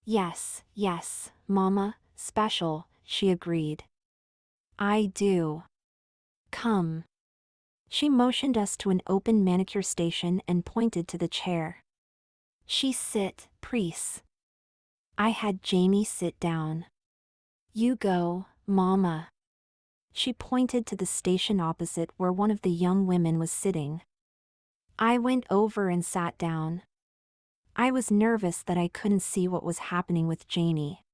A: Yes, Mama, special, she agreed. I do. Come. She motioned us to an open manicure station and pointed to the chair. She sit, please. I had Jamie sit down. You go, Mama. She pointed to the station opposite where one of the young women was sitting. I went over and sat down. I was nervous that I couldn't see what was happening with Jamie.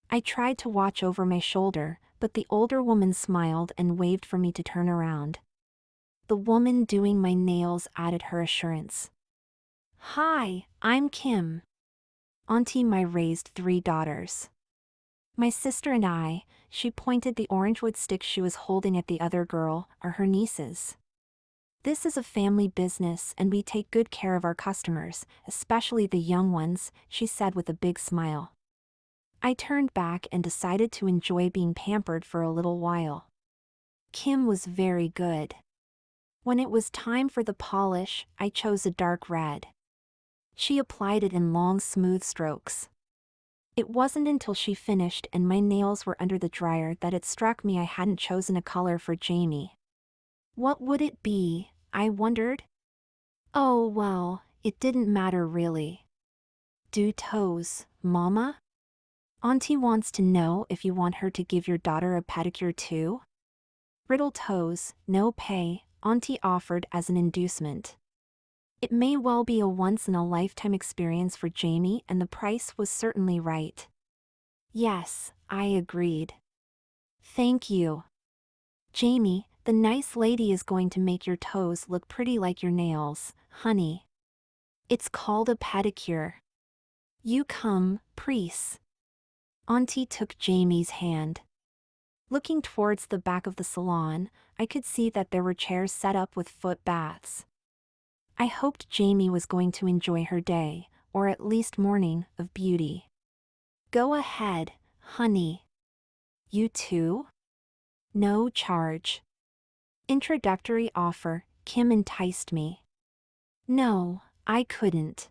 A: I tried to watch over my shoulder, but the older woman smiled and waved for me to turn around. The woman doing my nails added her assurance. Hi, I'm Kim. Auntie Mai raised 3 daughters. My sister and I, she pointed the orange wood stick she was holding at the other girl, are her nieces. This is a family business and we take good care of our customers, especially the young ones, she said with a big smile. I turned back and decided to enjoy being pampered for a little while. Kim was very good. When it was time for the polish, I chose a dark red. She applied it in long, smooth strokes. It wasn't until she finished and my nails were under the dryer that it struck me I hadn't chosen a color for Jamie. What would it be, I wondered? Oh well, it didn't matter really. Do toes, Mama? Auntie wants to know if you want her to give your daughter a pedicure too? Riddle toes, no pay, Auntie offered as an inducement. It may well be a once-in-a-lifetime experience for Jamie and the price was certainly right. Yes, I agreed. Thank you. Jamie, the nice lady is going to make your toes look pretty like your nails, honey. It's called a pedicure. You come, please. Auntie took Jamie's hand. Looking towards the back of the salon, I could see that there were chairs set up with foot baths. I hoped Jamie was going to enjoy her day, or at least morning, of beauty. Go ahead, honey. You too? No charge. Introductory offer, Kim enticed me. No, I couldn't.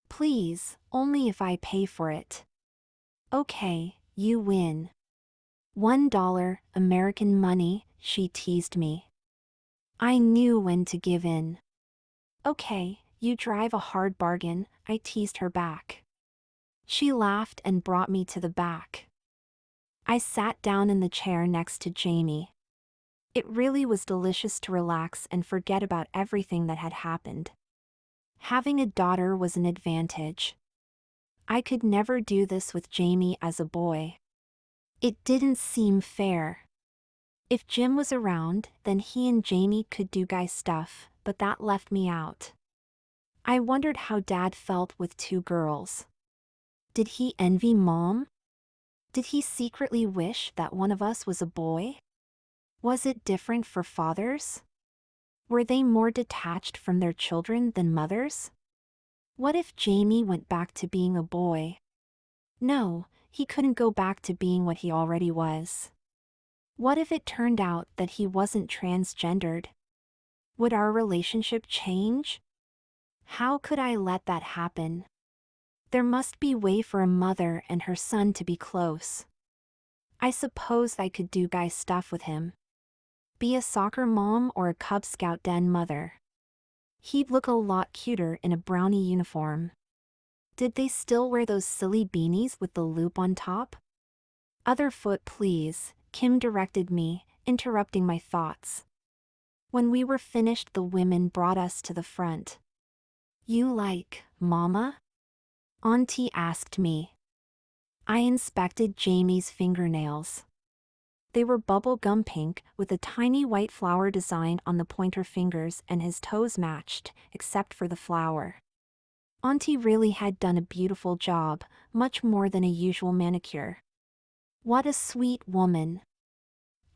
A: Please, only if I pay for it. Okay, you win. $1, American money, she teased me. I knew when to give in. Okay, you drive a hard bargain, I teased her back. She laughed and brought me to the back. I sat down in the chair next to Jamie. It really was delicious to relax and forget about everything that had happened. Having a daughter was an advantage. I could never do this with Jamie as a boy. It didn't seem fair. If Jim was around, then he and Jamie could do guy stuff, but that left me out. I wondered how Dad felt with 2 girls. Did he envy Mom? Did he secretly wish that one of us was a boy? Was it different for fathers? Were they more detached from their children than mothers? What if Jamie went back to being a boy? No, he couldn't go back to being what he already was. What if it turned out that he wasn't transgendered? Would our relationship change? How could I let that happen? There must be a way for a mother and her son to be close. I suppose I could do guy stuff with him. Be a soccer mom or a Cub Scout den mother. He'd look a lot cuter in a brownie uniform. Did they still wear those silly beanies with the loop on top? Other foot please, Kim directed me, interrupting my thoughts. When we were finished, the women brought us to the front. You like, Mama? Auntie asked me. I inspected Jamie's fingernails. They were bubblegum pink with a tiny white flower design on the pointer fingers, and his toes matched, except for the flower. Auntie really had done a beautiful job, much more than a usual manicure. What a sweet woman.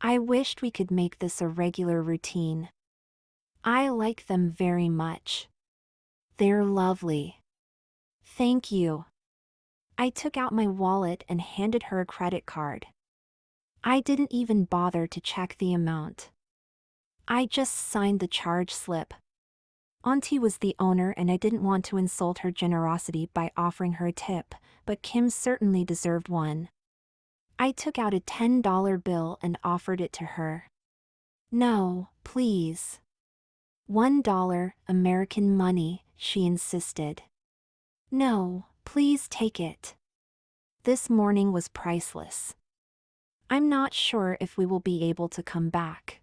A: I wished we could make this a regular routine. I like them very much. They're lovely. Thank you. I took out my wallet and handed her a credit card. I didn't even bother to check the amount. I just signed the charge slip. Auntie was the owner and I didn't want to insult her generosity by offering her a tip, but Kim certainly deserved one. I took out a $10 bill and offered it to her. No, please. $1, American money, she insisted. No, please take it. This morning was priceless. I'm not sure if we will be able to come back.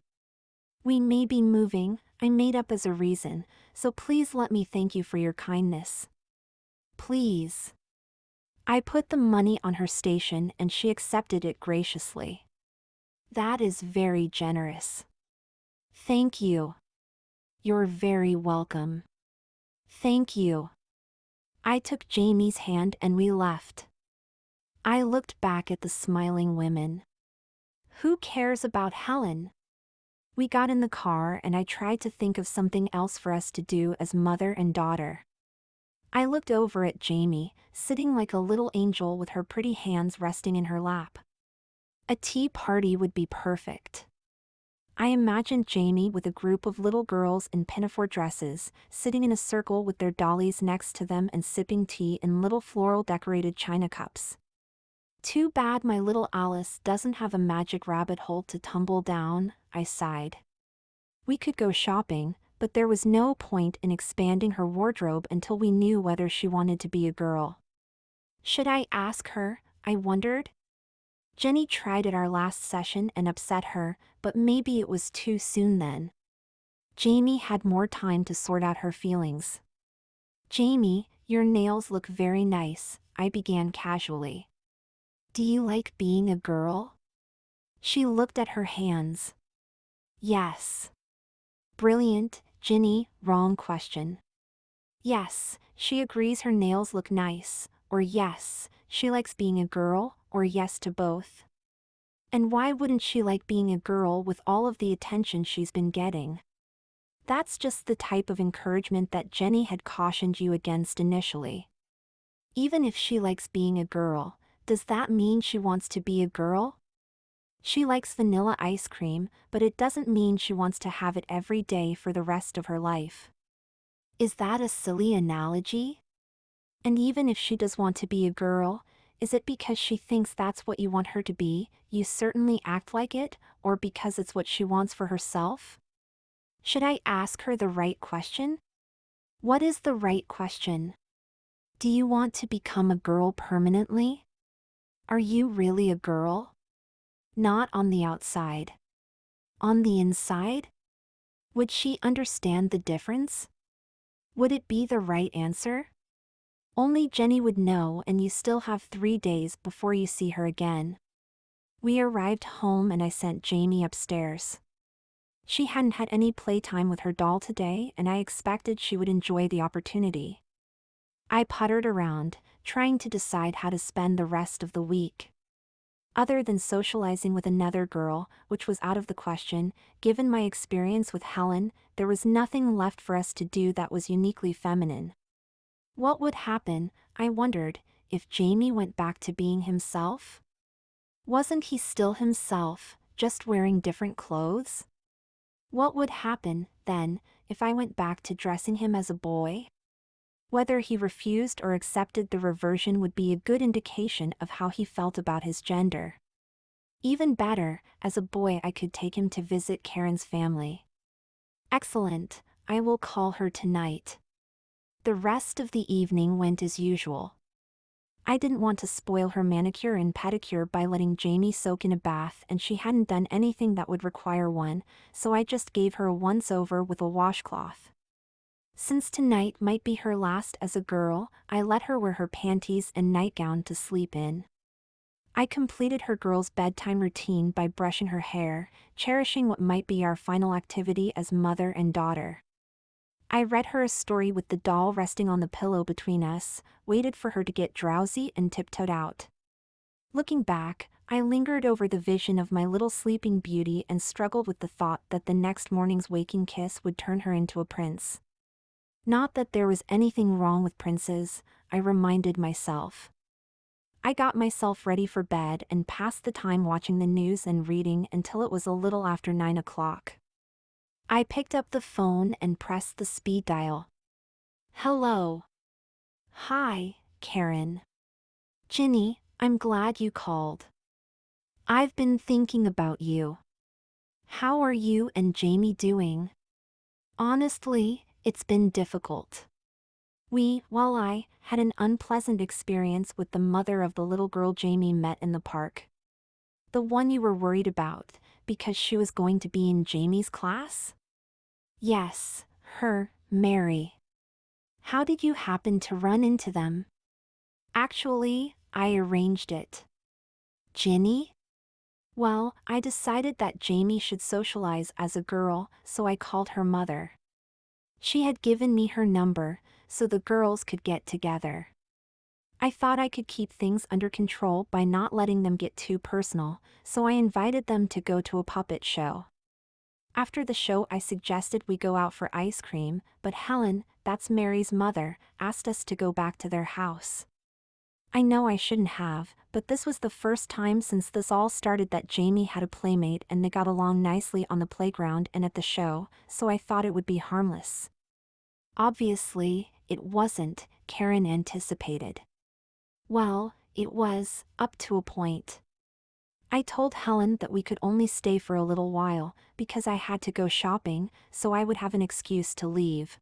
A: We may be moving, I made up as a reason, so please let me thank you for your kindness. Please. I put the money on her station and she accepted it graciously. That is very generous. Thank you. You're very welcome. Thank you. I took Jamie's hand and we left. I looked back at the smiling women. Who cares about Helen? We got in the car and I tried to think of something else for us to do as mother and daughter. I looked over at Jamie, sitting like a little angel with her pretty hands resting in her lap. A tea party would be perfect. I imagined Jamie with a group of little girls in pinafore dresses, sitting in a circle with their dollies next to them and sipping tea in little floral-decorated china cups. Too bad my little Alice doesn't have a magic rabbit hole to tumble down, I sighed. We could go shopping, but there was no point in expanding her wardrobe until we knew whether she wanted to be a girl. Should I ask her? I wondered. Jenny tried at our last session and upset her, but maybe it was too soon then. Jamie had more time to sort out her feelings. Jamie, your nails look very nice, I began casually. Do you like being a girl? She looked at her hands. Yes. Brilliant, Ginny, wrong question. Yes, she agrees her nails look nice, or yes, she likes being a girl, or yes to both. And why wouldn't she like being a girl with all of the attention she's been getting? That's just the type of encouragement that Jenny had cautioned you against initially. Even if she likes being a girl, does that mean she wants to be a girl? She likes vanilla ice cream, but it doesn't mean she wants to have it every day for the rest of her life. Is that a silly analogy? And even if she does want to be a girl, is it because she thinks that's what you want her to be, you certainly act like it, or because it's what she wants for herself? Should I ask her the right question? What is the right question? Do you want to become a girl permanently? Are you really a girl? Not on the outside. On the inside? Would she understand the difference? Would it be the right answer? Only Jenny would know, and you still have 3 days before you see her again. We arrived home and I sent Jamie upstairs. She hadn't had any playtime with her doll today and I expected she would enjoy the opportunity. I puttered around, trying to decide how to spend the rest of the week. Other than socializing with another girl, which was out of the question, given my experience with Helen, there was nothing left for us to do that was uniquely feminine. What would happen, I wondered, if Jamie went back to being himself? Wasn't he still himself, just wearing different clothes? What would happen, then, if I went back to dressing him as a boy? Whether he refused or accepted the reversion would be a good indication of how he felt about his gender. Even better, as a boy I could take him to visit Karen's family. Excellent, I will call her tonight. The rest of the evening went as usual. I didn't want to spoil her manicure and pedicure by letting Jamie soak in a bath, and she hadn't done anything that would require one, so I just gave her a once-over with a washcloth. Since tonight might be her last as a girl, I let her wear her panties and nightgown to sleep in. I completed her girl's bedtime routine by brushing her hair, cherishing what might be our final activity as mother and daughter. I read her a story with the doll resting on the pillow between us, waited for her to get drowsy and tiptoed out. Looking back, I lingered over the vision of my little sleeping beauty and struggled with the thought that the next morning's waking kiss would turn her into a prince. Not that there was anything wrong with princes, I reminded myself. I got myself ready for bed and passed the time watching the news and reading until it was a little after 9 o'clock. I picked up the phone and pressed the speed dial. Hello. Hi, Karen. Ginny, I'm glad you called. I've been thinking about you. How are you and Jamie doing? Honestly, it's been difficult. I had an unpleasant experience with the mother of the little girl Jamie met in the park. The one you were worried about, because she was going to be in Jamie's class? Yes, her, Mary. How did you happen to run into them? Actually, I arranged it. Ginny? Well, I decided that Jamie should socialize as a girl, so I called her mother. She had given me her number, so the girls could get together. I thought I could keep things under control by not letting them get too personal, so I invited them to go to a puppet show. After the show I suggested we go out for ice cream, but Helen, that's Mary's mother, asked us to go back to their house. I know I shouldn't have, but this was the first time since this all started that Jamie had a playmate and they got along nicely on the playground and at the show, so I thought it would be harmless. Obviously, it wasn't, Karen anticipated. Well, it was, up to a point. I told Helen that we could only stay for a little while, because I had to go shopping, so I would have an excuse to leave.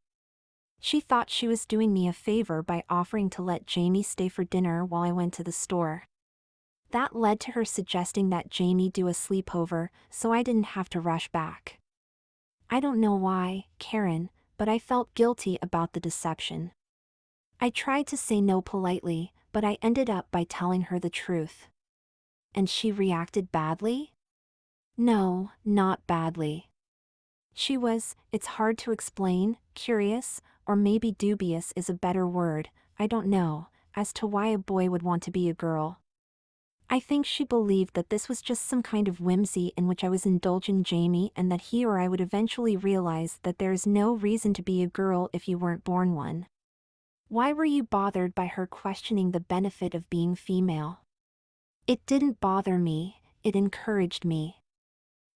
A: She thought she was doing me a favor by offering to let Jamie stay for dinner while I went to the store. That led to her suggesting that Jamie do a sleepover, so I didn't have to rush back. I don't know why, Karen, but I felt guilty about the deception. I tried to say no politely, but I ended up by telling her the truth. And she reacted badly? No, not badly. She was, it's hard to explain, curious, or maybe dubious is a better word, I don't know, as to why a boy would want to be a girl. I think she believed that this was just some kind of whimsy in which I was indulging Jamie and that he or I would eventually realize that there is no reason to be a girl if you weren't born one. Why were you bothered by her questioning the benefit of being female? It didn't bother me, it encouraged me.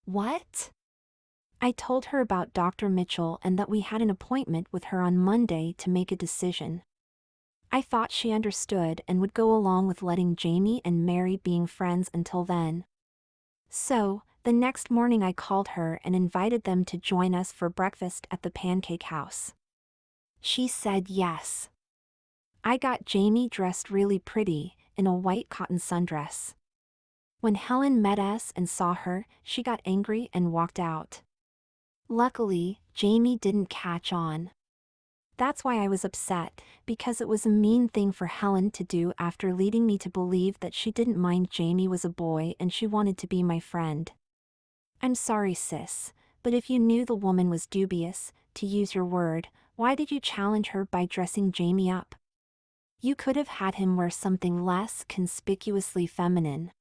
A: What? I told her about Dr. Mitchell and that we had an appointment with her on Monday to make a decision. I thought she understood and would go along with letting Jamie and Mary being friends until then. So, the next morning I called her and invited them to join us for breakfast at the Pancake House. She said yes. I got Jamie dressed really pretty, in a white cotton sundress. When Helen met us and saw her, she got angry and walked out. Luckily, Jamie didn't catch on. That's why I was upset, because it was a mean thing for Helen to do after leading me to believe that she didn't mind Jamie was a boy and she wanted to be my friend. I'm sorry, sis, but if you knew the woman was dubious, to use your word, why did you challenge her by dressing Jamie up? You could have had him wear something less conspicuously feminine.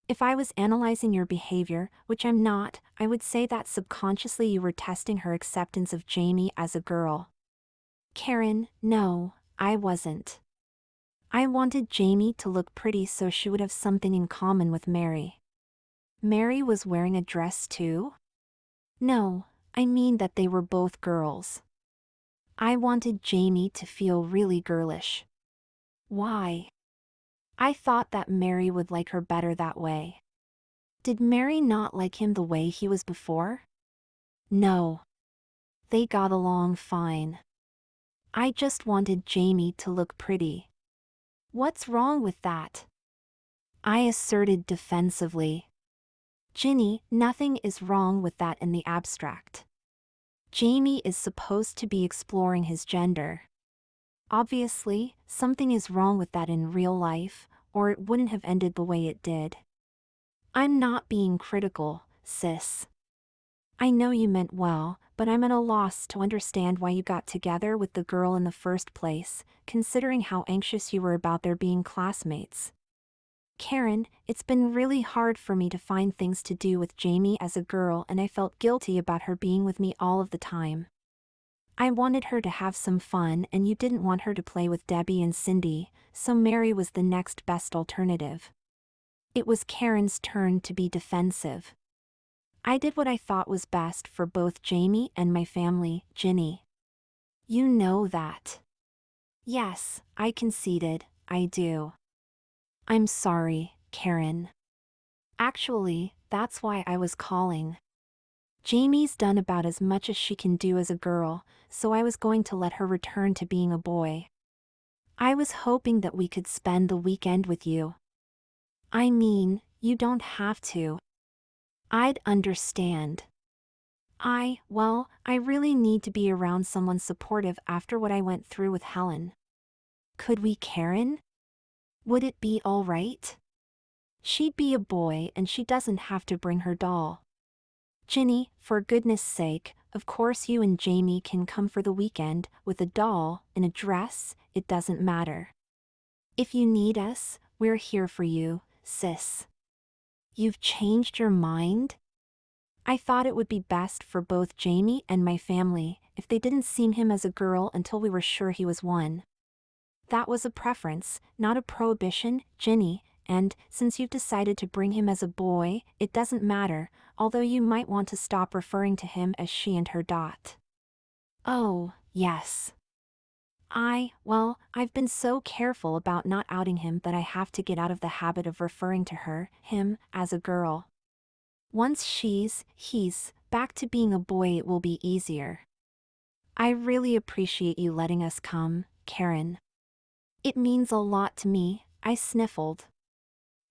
A: If I was analyzing your behavior, which I'm not, I would say that subconsciously you were testing her acceptance of Jamie as a girl. Karen, no, I wasn't. I wanted Jamie to look pretty so she would have something in common with Mary. Mary was wearing a dress too? No, I mean that they were both girls. I wanted Jamie to feel really girlish. Why? I thought that Mary would like her better that way. Did Mary not like him the way he was before? No. They got along fine. I just wanted Jamie to look pretty. What's wrong with that? I asserted defensively. Ginny, nothing is wrong with that in the abstract. Jamie is supposed to be exploring his gender. Obviously, something is wrong with that in real life, or it wouldn't have ended the way it did. I'm not being critical, sis. I know you meant well, but I'm at a loss to understand why you got together with the girl in the first place, considering how anxious you were about their being classmates. Karen, it's been really hard for me to find things to do with Jamie as a girl, and I felt guilty about her being with me all of the time. I wanted her to have some fun, and you didn't want her to play with Debbie and Cindy, so Mary was the next best alternative. It was Karen's turn to be defensive. I did what I thought was best for both Jamie and my family, Ginny. You know that. Yes, I conceded, I do. I'm sorry, Karen. Actually, that's why I was calling. Jamie's done about as much as she can do as a girl, so I was going to let her return to being a boy. I was hoping that we could spend the weekend with you. I mean, you don't have to. I'd understand. I really need to be around someone supportive after what I went through with Helen. Could we, Karen? Would it be all right? She'd be a boy and she doesn't have to bring her doll. Ginny, for goodness sake, of course you and Jamie can come for the weekend, with a doll, in a dress, it doesn't matter. If you need us, we're here for you, sis. You've changed your mind? I thought it would be best for both Jamie and my family if they didn't see him as a girl until we were sure he was one. That was a preference, not a prohibition, Ginny, and since you've decided to bring him as a boy, it doesn't matter, although you might want to stop referring to him as she and her dot. Oh, yes. I've been so careful about not outing him that I have to get out of the habit of referring to him, as a girl. Once he's, back to being a boy, it will be easier. I really appreciate you letting us come, Karen. It means a lot to me, I sniffled.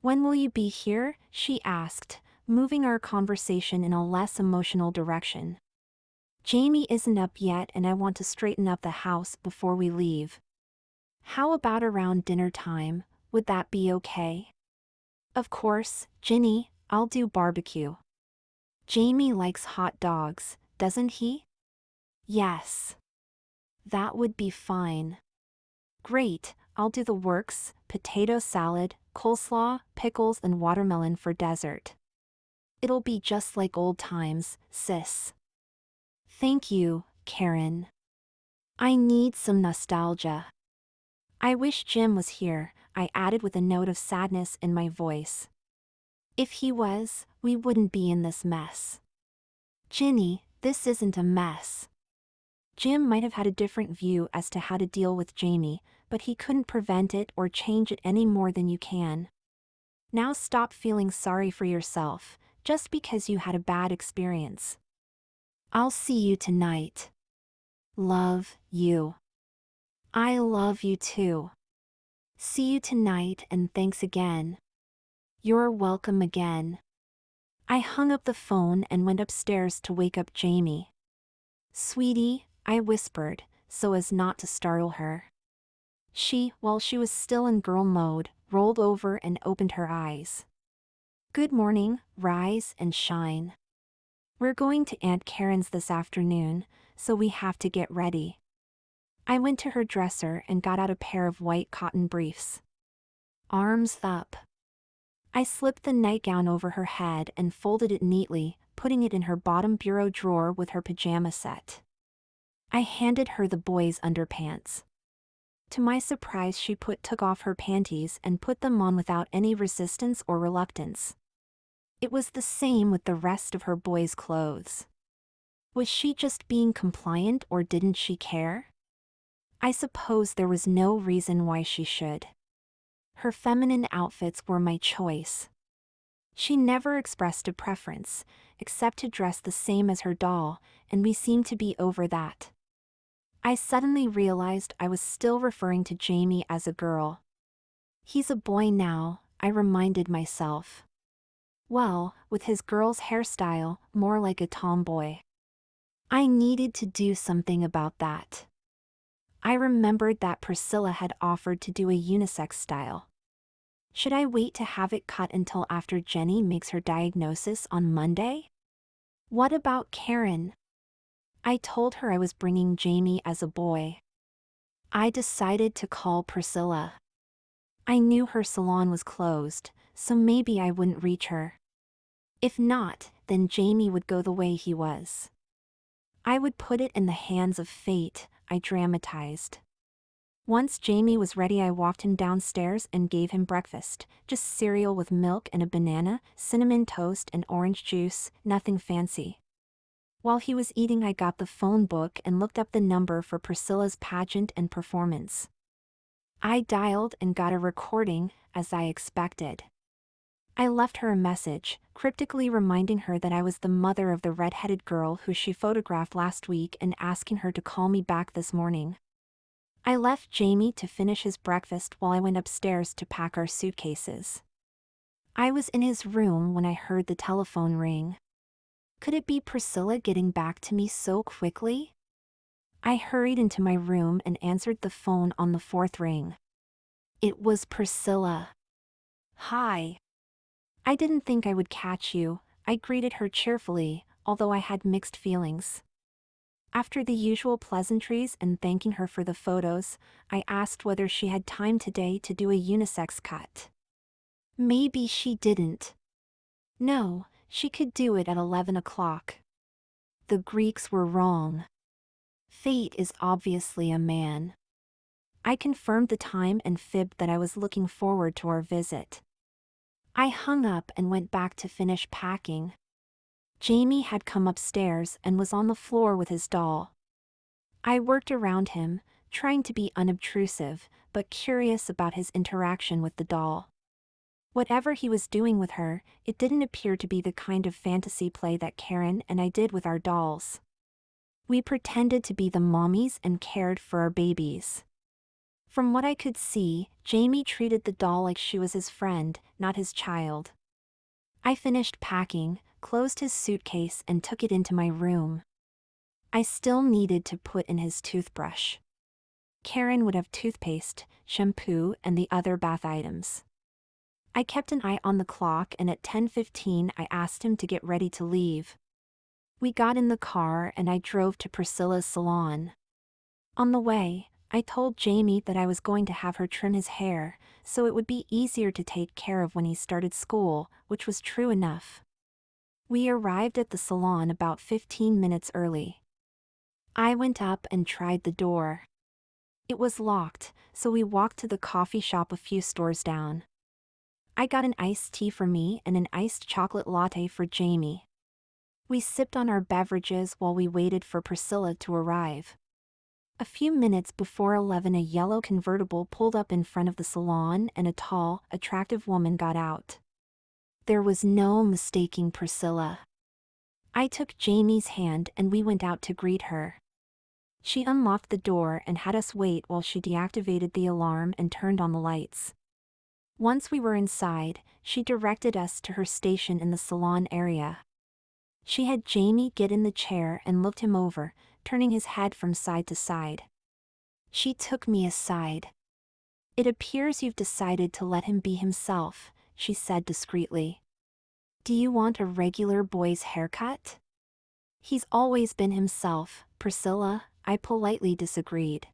A: When will you be here? She asked, moving our conversation in a less emotional direction. Jamie isn't up yet and I want to straighten up the house before we leave. How about around dinner time, would that be okay? Of course, Ginny, I'll do barbecue. Jamie likes hot dogs, doesn't he? Yes. That would be fine. Great, I'll do the works, potato salad, coleslaw, pickles and watermelon for dessert. It'll be just like old times, sis. Thank you, Karen. I need some nostalgia. I wish Jim was here, I added with a note of sadness in my voice. If he was, we wouldn't be in this mess. Ginny, this isn't a mess. Jim might have had a different view as to how to deal with Jamie, but he couldn't prevent it or change it any more than you can. Now stop feeling sorry for yourself, just because you had a bad experience. I'll see you tonight. Love, you. I love you too. See you tonight and thanks again. You're welcome again. I hung up the phone and went upstairs to wake up Jamie. Sweetie, I whispered, so as not to startle her. She, while she was still in girl mode, rolled over and opened her eyes. Good morning, rise and shine. We're going to Aunt Karen's this afternoon, so we have to get ready. I went to her dresser and got out a pair of white cotton briefs. Arms up. I slipped the nightgown over her head and folded it neatly, putting it in her bottom bureau drawer with her pajama set. I handed her the boys' underpants. To my surprise, she took off her panties and put them on without any resistance or reluctance. It was the same with the rest of her boys' clothes. Was she just being compliant or didn't she care? I suppose there was no reason why she should. Her feminine outfits were my choice. She never expressed a preference, except to dress the same as her doll, and we seemed to be over that. I suddenly realized I was still referring to Jamie as a girl. He's a boy now, I reminded myself. Well, with his girl's hairstyle, more like a tomboy. I needed to do something about that. I remembered that Priscilla had offered to do a unisex style. Should I wait to have it cut until after Jenny makes her diagnosis on Monday? What about Karen? I told her I was bringing Jamie as a boy. I decided to call Priscilla. I knew her salon was closed, so maybe I wouldn't reach her. If not, then Jamie would go the way he was. I would put it in the hands of fate, I dramatized. Once Jamie was ready, I walked him downstairs and gave him breakfast, just cereal with milk and a banana, cinnamon toast and orange juice, nothing fancy. While he was eating, I got the phone book and looked up the number for Priscilla's pageant and performance. I dialed and got a recording, as I expected. I left her a message, cryptically reminding her that I was the mother of the red-headed girl who she photographed last week and asking her to call me back this morning. I left Jamie to finish his breakfast while I went upstairs to pack our suitcases. I was in his room when I heard the telephone ring. Could it be Priscilla getting back to me so quickly? I hurried into my room and answered the phone on the fourth ring. It was Priscilla. Hi. I didn't think I would catch you, I greeted her cheerfully, although I had mixed feelings. After the usual pleasantries and thanking her for the photos, I asked whether she had time today to do a unisex cut. Maybe she didn't. No, she could do it at 11 o'clock. The Greeks were wrong. Fate is obviously a man. I confirmed the time and fibbed that I was looking forward to our visit. I hung up and went back to finish packing. Jamie had come upstairs and was on the floor with his doll. I worked around him, trying to be unobtrusive, but curious about his interaction with the doll. Whatever he was doing with her, it didn't appear to be the kind of fantasy play that Karen and I did with our dolls. We pretended to be the mommies and cared for our babies. From what I could see, Jamie treated the doll like she was his friend, not his child. I finished packing, closed his suitcase and took it into my room. I still needed to put in his toothbrush. Karen would have toothpaste, shampoo and the other bath items. I kept an eye on the clock and at 10:15 I asked him to get ready to leave. We got in the car and I drove to Priscilla's salon. On the way, I told Jamie that I was going to have her trim his hair, so it would be easier to take care of when he started school, which was true enough. We arrived at the salon about 15 minutes early. I went up and tried the door. It was locked, so we walked to the coffee shop a few stores down. I got an iced tea for me and an iced chocolate latte for Jamie. We sipped on our beverages while we waited for Priscilla to arrive. A few minutes before 11, a yellow convertible pulled up in front of the salon and a tall, attractive woman got out. There was no mistaking Priscilla. I took Jamie's hand and we went out to greet her. She unlocked the door and had us wait while she deactivated the alarm and turned on the lights. Once we were inside, she directed us to her station in the salon area. She had Jamie get in the chair and looked him over, turning his head from side to side. She took me aside. "It appears you've decided to let him be himself," she said discreetly. "Do you want a regular boy's haircut?" "He's always been himself, Priscilla," I politely disagreed.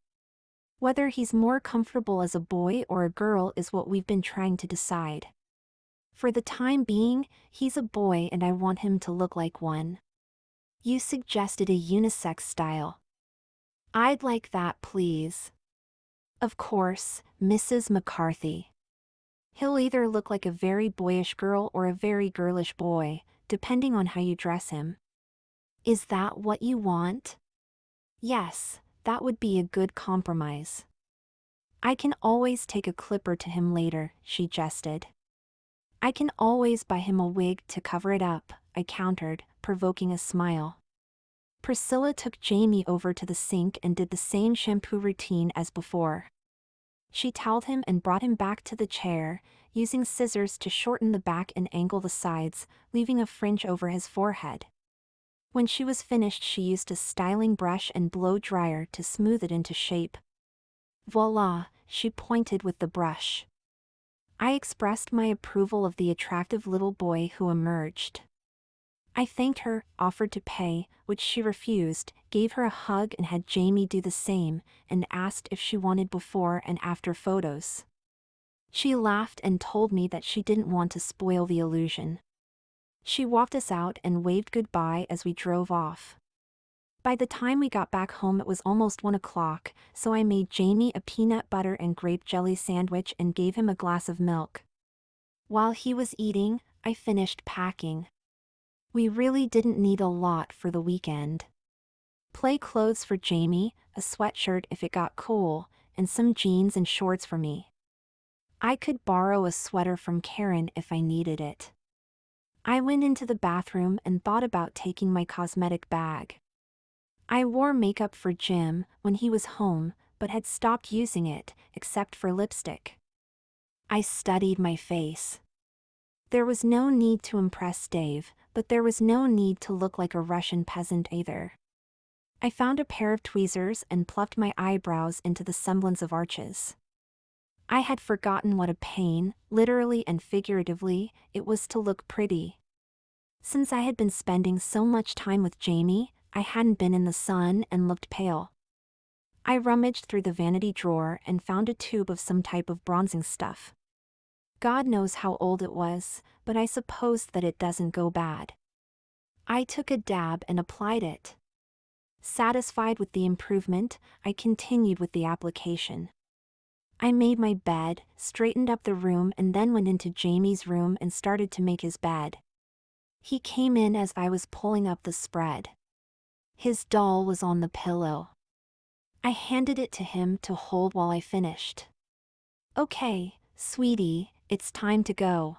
A: "Whether he's more comfortable as a boy or a girl is what we've been trying to decide. For the time being, he's a boy and I want him to look like one. You suggested a unisex style. I'd like that, please. Of course, Mrs. McCarthy. He'll either look like a very boyish girl or a very girlish boy, depending on how you dress him. Is that what you want?" "Yes, that would be a good compromise. I can always take a clipper to him later," she jested. "I can always buy him a wig to cover it up," I countered, provoking a smile. Priscilla took Jamie over to the sink and did the same shampoo routine as before. She toweled him and brought him back to the chair, using scissors to shorten the back and angle the sides, leaving a fringe over his forehead. When she was finished, she used a styling brush and blow dryer to smooth it into shape. Voila, she pointed with the brush. I expressed my approval of the attractive little boy who emerged. I thanked her, offered to pay, which she refused, gave her a hug and had Jamie do the same, and asked if she wanted before and after photos. She laughed and told me that she didn't want to spoil the illusion. She walked us out and waved goodbye as we drove off. By the time we got back home it was almost 1 o'clock, so I made Jamie a peanut butter and grape jelly sandwich and gave him a glass of milk. While he was eating, I finished packing. We really didn't need a lot for the weekend. Play clothes for Jamie, a sweatshirt if it got cool, and some jeans and shorts for me. I could borrow a sweater from Karen if I needed it. I went into the bathroom and thought about taking my cosmetic bag. I wore makeup for Jim when he was home, but had stopped using it, except for lipstick. I studied my face. There was no need to impress Dave, but there was no need to look like a Russian peasant either. I found a pair of tweezers and plucked my eyebrows into the semblance of arches. I had forgotten what a pain, literally and figuratively, it was to look pretty. Since I had been spending so much time with Jamie, I hadn't been in the sun and looked pale. I rummaged through the vanity drawer and found a tube of some type of bronzing stuff. God knows how old it was, but I supposed that it doesn't go bad. I took a dab and applied it. Satisfied with the improvement, I continued with the application. I made my bed, straightened up the room and then went into Jamie's room and started to make his bed. He came in as I was pulling up the spread. His doll was on the pillow. I handed it to him to hold while I finished. Okay, sweetie, it's time to go.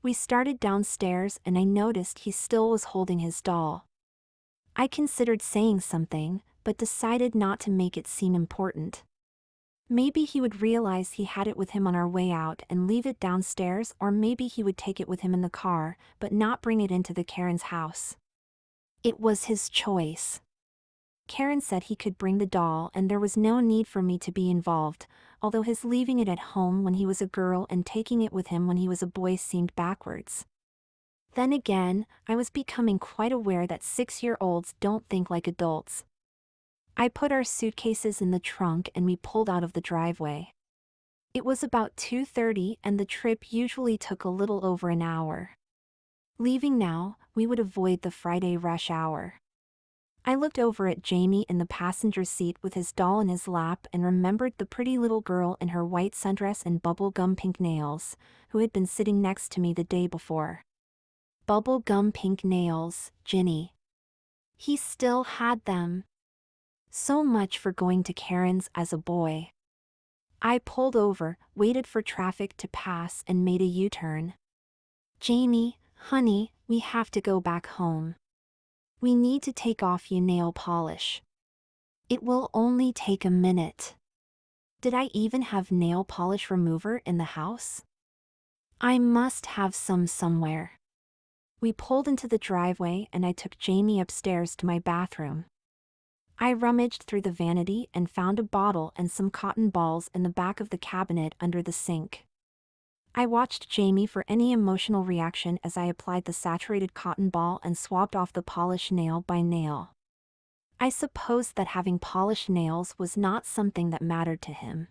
A: We started downstairs and I noticed he still was holding his doll. I considered saying something, but decided not to make it seem important. Maybe he would realize he had it with him on our way out and leave it downstairs, or maybe he would take it with him in the car, but not bring it into the Karen's house. It was his choice. Karen said he could bring the doll and there was no need for me to be involved, although his leaving it at home when he was a girl and taking it with him when he was a boy seemed backwards. Then again, I was becoming quite aware that 6-year-olds don't think like adults. I put our suitcases in the trunk and we pulled out of the driveway. It was about 2:30 and the trip usually took a little over an hour. Leaving now, we would avoid the Friday rush hour. I looked over at Jamie in the passenger seat with his doll in his lap and remembered the pretty little girl in her white sundress and bubblegum pink nails, who had been sitting next to me the day before. Bubblegum pink nails, Ginny. He still had them. So much for going to Karen's as a boy. I pulled over, waited for traffic to pass and made a U-turn. Jamie, honey, we have to go back home. We need to take off your nail polish. It will only take a minute. Did I even have nail polish remover in the house? I must have some somewhere. We pulled into the driveway and I took Jamie upstairs to my bathroom. I rummaged through the vanity and found a bottle and some cotton balls in the back of the cabinet under the sink. I watched Jamie for any emotional reaction as I applied the saturated cotton ball and swabbed off the polished nail by nail. I supposed that having polished nails was not something that mattered to him.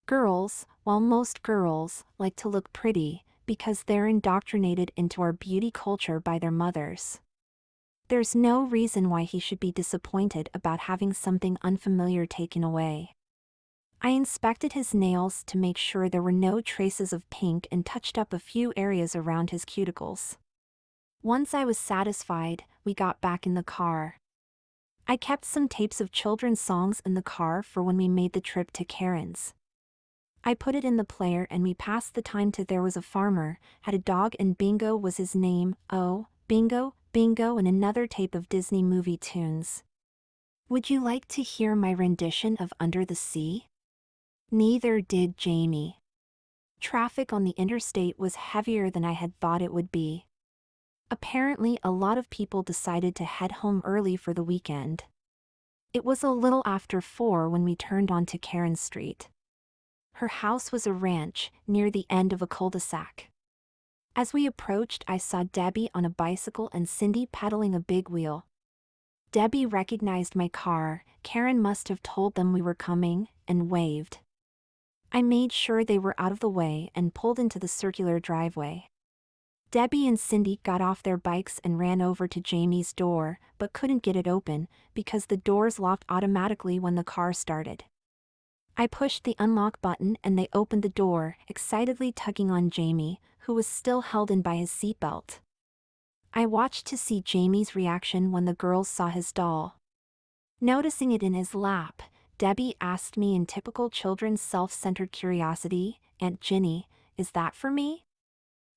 A: Girls, while most girls, like to look pretty, because they're indoctrinated into our beauty culture by their mothers. There's no reason why he should be disappointed about having something unfamiliar taken away. I inspected his nails to make sure there were no traces of pink and touched up a few areas around his cuticles. Once I was satisfied, we got back in the car. I kept some tapes of children's songs in the car for when we made the trip to Karen's. I put it in the player and we passed the time to There Was a Farmer, Had a Dog and Bingo was his name, oh, Bingo, Bingo, and another tape of Disney movie tunes. Would you like to hear my rendition of Under the Sea? Neither did Jamie. Traffic on the interstate was heavier than I had thought it would be. Apparently, a lot of people decided to head home early for the weekend. It was a little after 4 when we turned onto Karen Street. Her house was a ranch, near the end of a cul-de-sac. As we approached, I saw Debbie on a bicycle and Cindy pedaling a big wheel. Debbie recognized my car. Karen must have told them we were coming, and waved. I made sure they were out of the way and pulled into the circular driveway. Debbie and Cindy got off their bikes and ran over to Jamie's door, but couldn't get it open, because the doors locked automatically when the car started. I pushed the unlock button and they opened the door, excitedly tugging on Jamie, who was still held in by his seatbelt. I watched to see Jamie's reaction when the girls saw his doll. Noticing it in his lap, Debbie asked me in typical children's self-centered curiosity, "Aunt Ginny, is that for me?"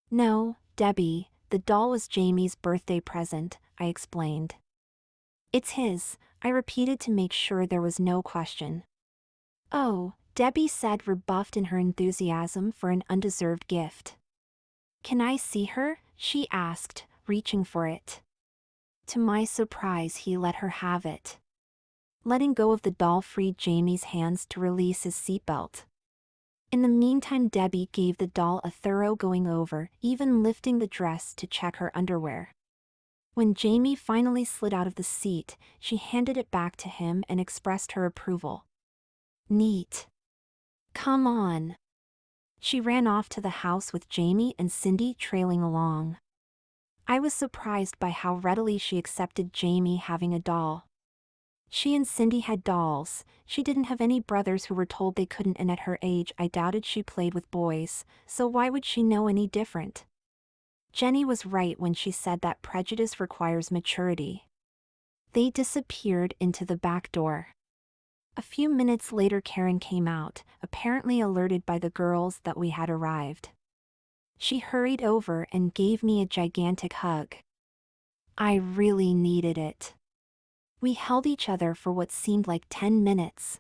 A: "No, Debbie, the doll was Jamie's birthday present," I explained. "It's his," I repeated to make sure there was no question. "Oh," Debbie said, rebuffed in her enthusiasm for an undeserved gift. "Can I see her?" she asked, reaching for it. To my surprise, he let her have it. Letting go of the doll freed Jamie's hands to release his seatbelt. In the meantime, Debbie gave the doll a thorough going over, even lifting the dress to check her underwear. When Jamie finally slid out of the seat, she handed it back to him and expressed her approval. "Neat. Come on." She ran off to the house with Jamie and Cindy trailing along. I was surprised by how readily she accepted Jamie having a doll. She and Cindy had dolls. She didn't have any brothers who were told they couldn't, and at her age I doubted she played with boys, so why would she know any different? Jenny was right when she said that prejudice requires maturity. They disappeared into the back door. A few minutes later, Karen came out, apparently alerted by the girls that we had arrived. She hurried over and gave me a gigantic hug. I really needed it. We held each other for what seemed like 10 minutes.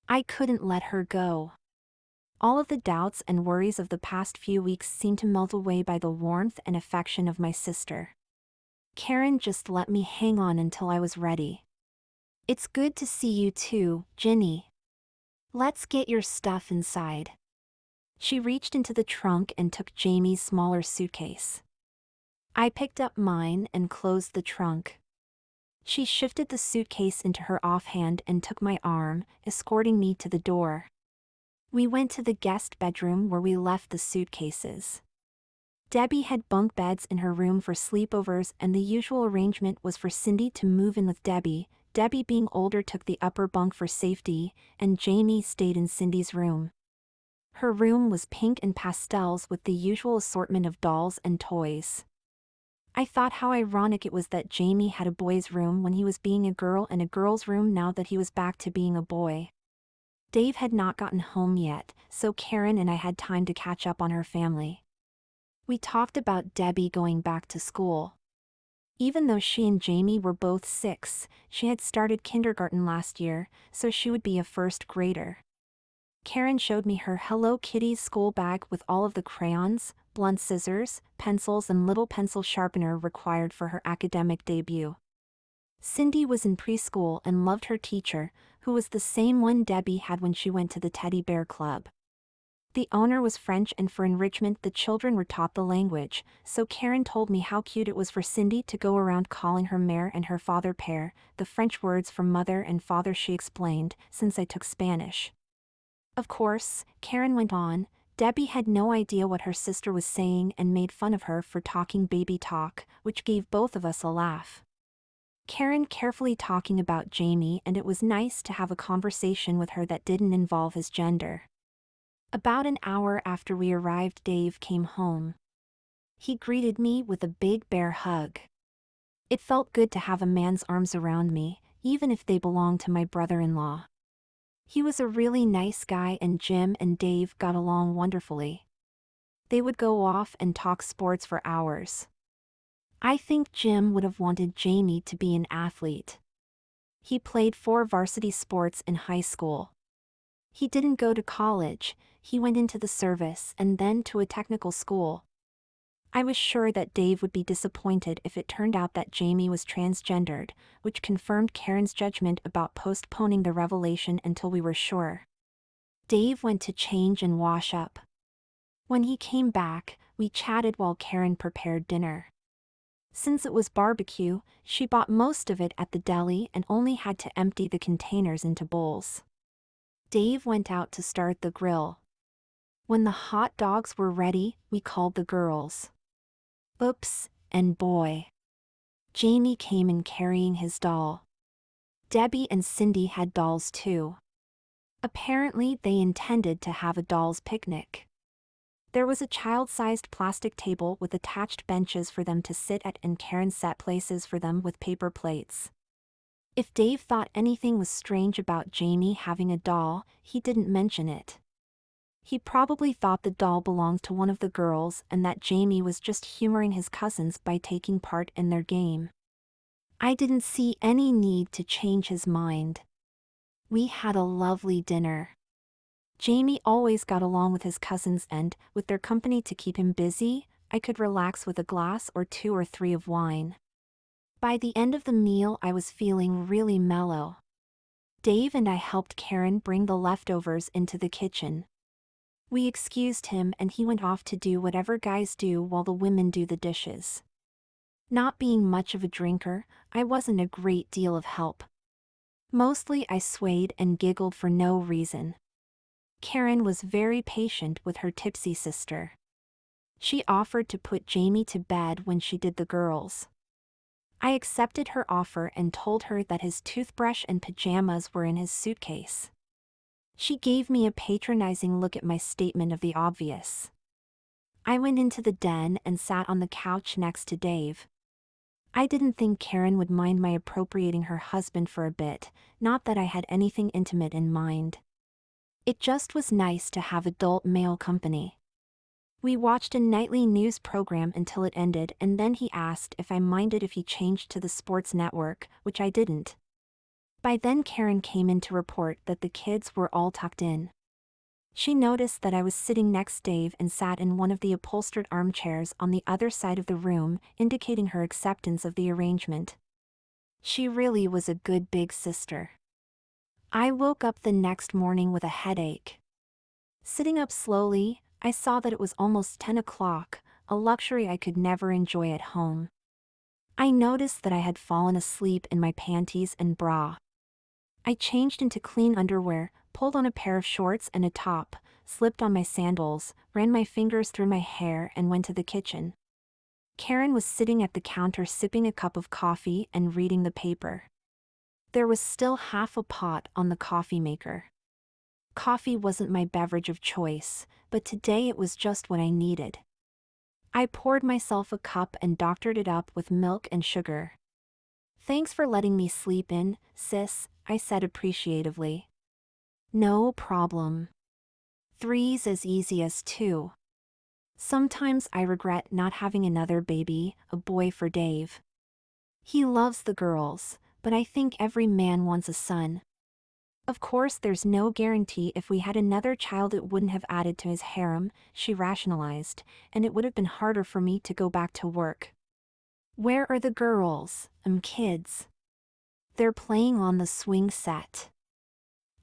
A: I couldn't let her go. All of the doubts and worries of the past few weeks seemed to melt away by the warmth and affection of my sister. Karen just let me hang on until I was ready. "It's good to see you too, Ginny. Let's get your stuff inside." She reached into the trunk and took Jamie's smaller suitcase. I picked up mine and closed the trunk. She shifted the suitcase into her offhand and took my arm, escorting me to the door. We went to the guest bedroom where we left the suitcases. Debbie had bunk beds in her room for sleepovers, and the usual arrangement was for Cindy to move in with Debbie. Debbie, being older, took the upper bunk for safety, and Jamie stayed in Cindy's room. Her room was pink and pastels with the usual assortment of dolls and toys. I thought how ironic it was that Jamie had a boy's room when he was being a girl and a girl's room now that he was back to being a boy. Dave had not gotten home yet, so Karen and I had time to catch up on her family. We talked about Debbie going back to school. Even though she and Jamie were both 6, she had started kindergarten last year, so she would be a first grader. Karen showed me her Hello Kitty school bag with all of the crayons, blunt scissors, pencils and little pencil sharpener required for her academic debut. Cindy was in preschool and loved her teacher, who was the same one Debbie had when she went to the teddy bear club. The owner was French, and for enrichment the children were taught the language, so Karen told me how cute it was for Cindy to go around calling her mère and her father père, the French words for mother and father, she explained, since I took Spanish. Of course, Karen went on, Debbie had no idea what her sister was saying and made fun of her for talking baby talk, which gave both of us a laugh. Karen carefully talking about Jamie, and it was nice to have a conversation with her that didn't involve his gender. About an hour after we arrived, Dave came home. He greeted me with a big bear hug. It felt good to have a man's arms around me, even if they belonged to my brother-in-law. He was a really nice guy, and Jim and Dave got along wonderfully. They would go off and talk sports for hours. I think Jim would have wanted Jamie to be an athlete. He played 4 varsity sports in high school. He didn't go to college, he went into the service and then to a technical school. I was sure that Dave would be disappointed if it turned out that Jamie was transgendered, which confirmed Karen's judgment about postponing the revelation until we were sure. Dave went to change and wash up. When he came back, we chatted while Karen prepared dinner. Since it was barbecue, she bought most of it at the deli and only had to empty the containers into bowls. Dave went out to start the grill. When the hot dogs were ready, we called the girls. Oops, and boy. Jamie came in carrying his doll. Debbie and Cindy had dolls too. Apparently they intended to have a doll's picnic. There was a child-sized plastic table with attached benches for them to sit at, and Karen set places for them with paper plates. If Dave thought anything was strange about Jamie having a doll, he didn't mention it. He probably thought the doll belonged to one of the girls and that Jamie was just humoring his cousins by taking part in their game. I didn't see any need to change his mind. We had a lovely dinner. Jamie always got along with his cousins and, with their company to keep him busy, I could relax with a glass or 2 or 3 of wine. By the end of the meal I was feeling really mellow. Dave and I helped Karen bring the leftovers into the kitchen. We excused him and he went off to do whatever guys do while the women do the dishes. Not being much of a drinker, I wasn't a great deal of help. Mostly I swayed and giggled for no reason. Karen was very patient with her tipsy sister. She offered to put Jamie to bed when she did the girls. I accepted her offer and told her that his toothbrush and pajamas were in his suitcase. She gave me a patronizing look at my statement of the obvious. I went into the den and sat on the couch next to Dave. I didn't think Karen would mind my appropriating her husband for a bit, not that I had anything intimate in mind. It just was nice to have adult male company. We watched a nightly news program until it ended, and then he asked if I minded if he changed to the sports network, which I didn't. By then Karen came in to report that the kids were all tucked in. She noticed that I was sitting next Dave and sat in one of the upholstered armchairs on the other side of the room, indicating her acceptance of the arrangement. She really was a good big sister. I woke up the next morning with a headache. Sitting up slowly, I saw that it was almost 10 o'clock, a luxury I could never enjoy at home. I noticed that I had fallen asleep in my panties and bra. I changed into clean underwear, pulled on a pair of shorts and a top, slipped on my sandals, ran my fingers through my hair and went to the kitchen. Karen was sitting at the counter sipping a cup of coffee and reading the paper. There was still half a pot on the coffee maker. Coffee wasn't my beverage of choice, but today it was just what I needed. I poured myself a cup and doctored it up with milk and sugar. "Thanks for letting me sleep in, sis," I said appreciatively. "No problem. 3's as easy as 2. Sometimes I regret not having another baby, a boy for Dave. He loves the girls, but I think every man wants a son. Of course there's no guarantee if we had another child it wouldn't have added to his harem," she rationalized, "and it would have been harder for me to go back to work." "Where are the girls, kids?" "They're playing on the swing set."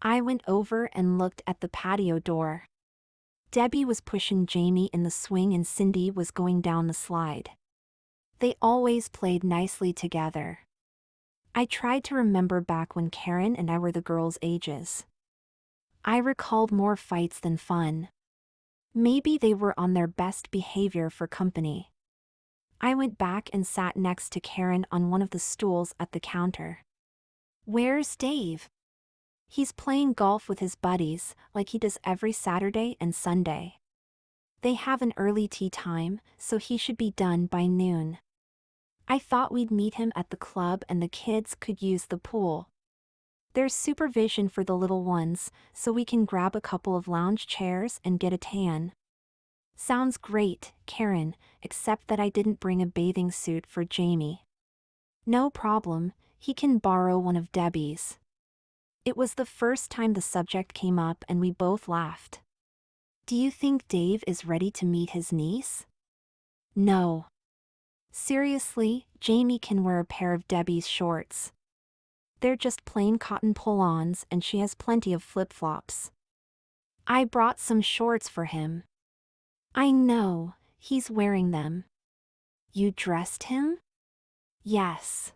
A: I went over and looked at the patio door. Debbie was pushing Jamie in the swing and Cindy was going down the slide. They always played nicely together. I tried to remember back when Karen and I were the girls' ages. I recalled more fights than fun. Maybe they were on their best behavior for company. I went back and sat next to Karen on one of the stools at the counter. "Where's Dave?" "He's playing golf with his buddies, like he does every Saturday and Sunday. They have an early tea time, so he should be done by noon. I thought we'd meet him at the club and the kids could use the pool. There's supervision for the little ones, so we can grab a couple of lounge chairs and get a tan." "Sounds great, Karen, except that I didn't bring a bathing suit for Jamie." "No problem, he can borrow one of Debbie's." It was the first time the subject came up and we both laughed. "Do you think Dave is ready to meet his niece?" No. Seriously, Jamie can wear a pair of Debbie's shorts. They're just plain cotton pull-ons and she has plenty of flip-flops. I brought some shorts for him. I know, he's wearing them. You dressed him? Yes.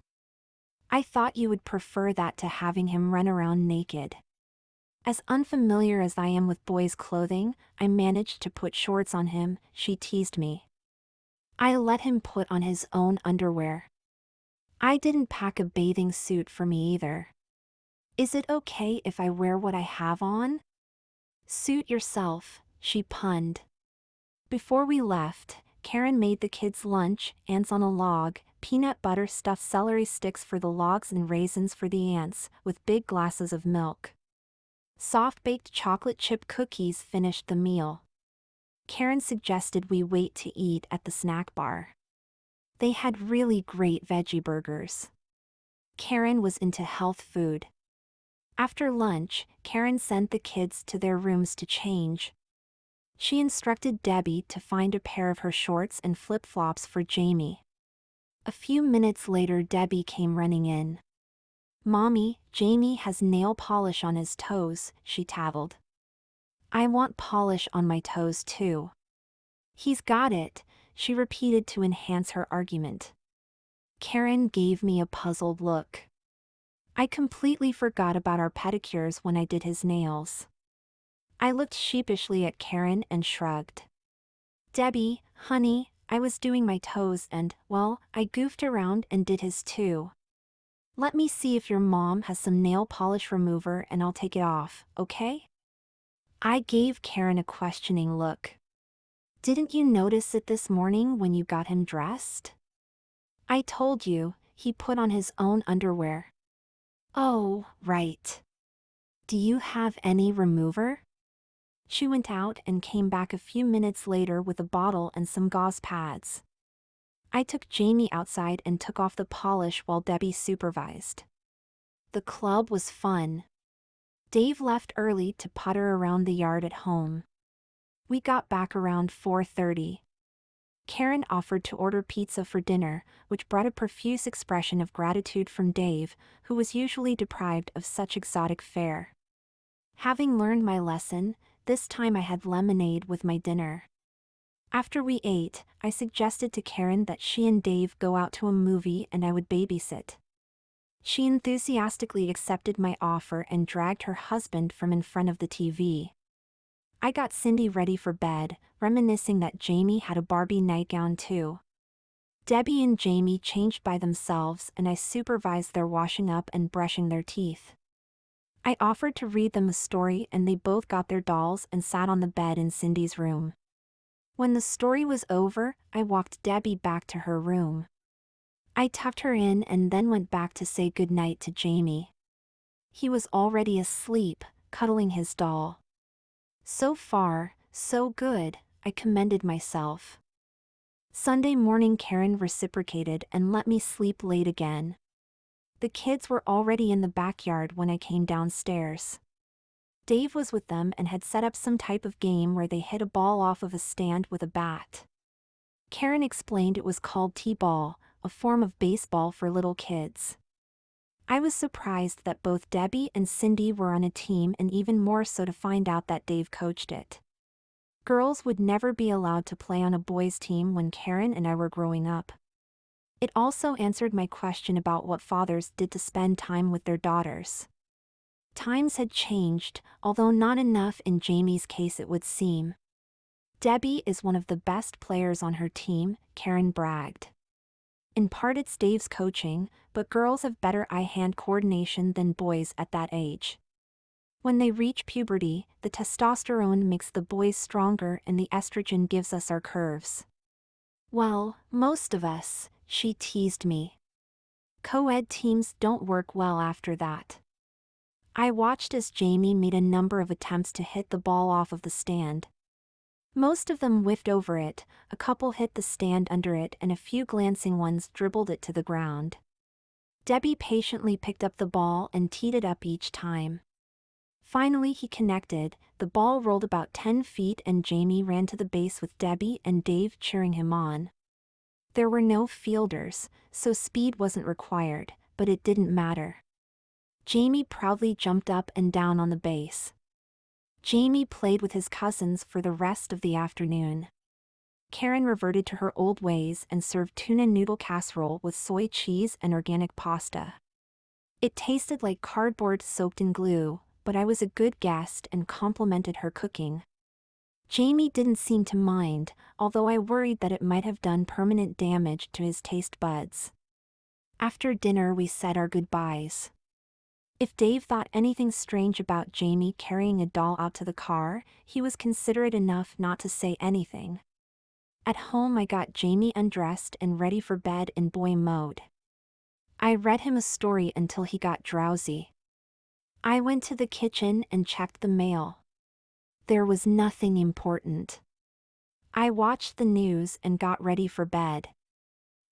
A: I thought you would prefer that to having him run around naked. As unfamiliar as I am with boys' clothing, I managed to put shorts on him, she teased me. I let him put on his own underwear. I didn't pack a bathing suit for me either. Is it okay if I wear what I have on? Suit yourself, she punned. Before we left, Karen made the kids lunch, ants on a log, peanut butter stuffed celery sticks for the logs and raisins for the ants, with big glasses of milk. Soft-baked chocolate chip cookies finished the meal. Karen suggested we wait to eat at the snack bar. They had really great veggie burgers. Karen was into health food. After lunch, Karen sent the kids to their rooms to change. She instructed Debbie to find a pair of her shorts and flip-flops for Jamie. A few minutes later, Debbie came running in. "Mommy, Jamie has nail polish on his toes," she tattled. "I want polish on my toes too." "He's got it," she repeated to enhance her argument. Karen gave me a puzzled look. I completely forgot about our pedicures when I did his nails. I looked sheepishly at Karen and shrugged. "Debbie, honey, I was doing my toes and, well, I goofed around and did his too. Let me see if your mom has some nail polish remover and I'll take it off, okay?" I gave Karen a questioning look. "Didn't you notice it this morning when you got him dressed?" "I told you, he put on his own underwear." "Oh, right. Do you have any remover?" She went out and came back a few minutes later with a bottle and some gauze pads. I took Jamie outside and took off the polish while Debbie supervised. The club was fun. Dave left early to putter around the yard at home. We got back around 4:30. Karen offered to order pizza for dinner, which brought a profuse expression of gratitude from Dave, who was usually deprived of such exotic fare. Having learned my lesson, this time I had lemonade with my dinner. After we ate, I suggested to Karen that she and Dave go out to a movie and I would babysit. She enthusiastically accepted my offer and dragged her husband from in front of the TV. I got Cindy ready for bed, reminiscing that Jamie had a Barbie nightgown too. Debbie and Jamie changed by themselves and I supervised their washing up and brushing their teeth. I offered to read them a story and they both got their dolls and sat on the bed in Cindy's room. When the story was over, I walked Debbie back to her room. I tucked her in and then went back to say goodnight to Jamie. He was already asleep, cuddling his doll. So far, so good, I commended myself. Sunday morning Karen reciprocated and let me sleep late again. The kids were already in the backyard when I came downstairs. Dave was with them and had set up some type of game where they hit a ball off of a stand with a bat. Karen explained it was called T-ball, a form of baseball for little kids. I was surprised that both Debbie and Cindy were on a team and even more so to find out that Dave coached it. Girls would never be allowed to play on a boys' team when Karen and I were growing up. It also answered my question about what fathers did to spend time with their daughters. Times had changed, although not enough in Jamie's case it would seem. Debbie is one of the best players on her team, Karen bragged. In part it's Dave's coaching, but girls have better eye-hand coordination than boys at that age. When they reach puberty, the testosterone makes the boys stronger and the estrogen gives us our curves. "Well, most of us," she teased me. "Co-ed teams don't work well after that." I watched as Jamie made a number of attempts to hit the ball off of the stand. Most of them whiffed over it, a couple hit the stand under it and a few glancing ones dribbled it to the ground. Debbie patiently picked up the ball and teed it up each time. Finally he connected, the ball rolled about 10 feet and Jamie ran to the base with Debbie and Dave cheering him on. There were no fielders, so speed wasn't required, but it didn't matter. Jamie proudly jumped up and down on the base. Jamie played with his cousins for the rest of the afternoon. Karen reverted to her old ways and served tuna noodle casserole with soy cheese and organic pasta. It tasted like cardboard soaked in glue, but I was a good guest and complimented her cooking. Jamie didn't seem to mind, although I worried that it might have done permanent damage to his taste buds. After dinner we said our goodbyes. If Dave thought anything strange about Jamie carrying a doll out to the car, he was considerate enough not to say anything. At home I got Jamie undressed and ready for bed in boy mode. I read him a story until he got drowsy. I went to the kitchen and checked the mail. There was nothing important. I watched the news and got ready for bed.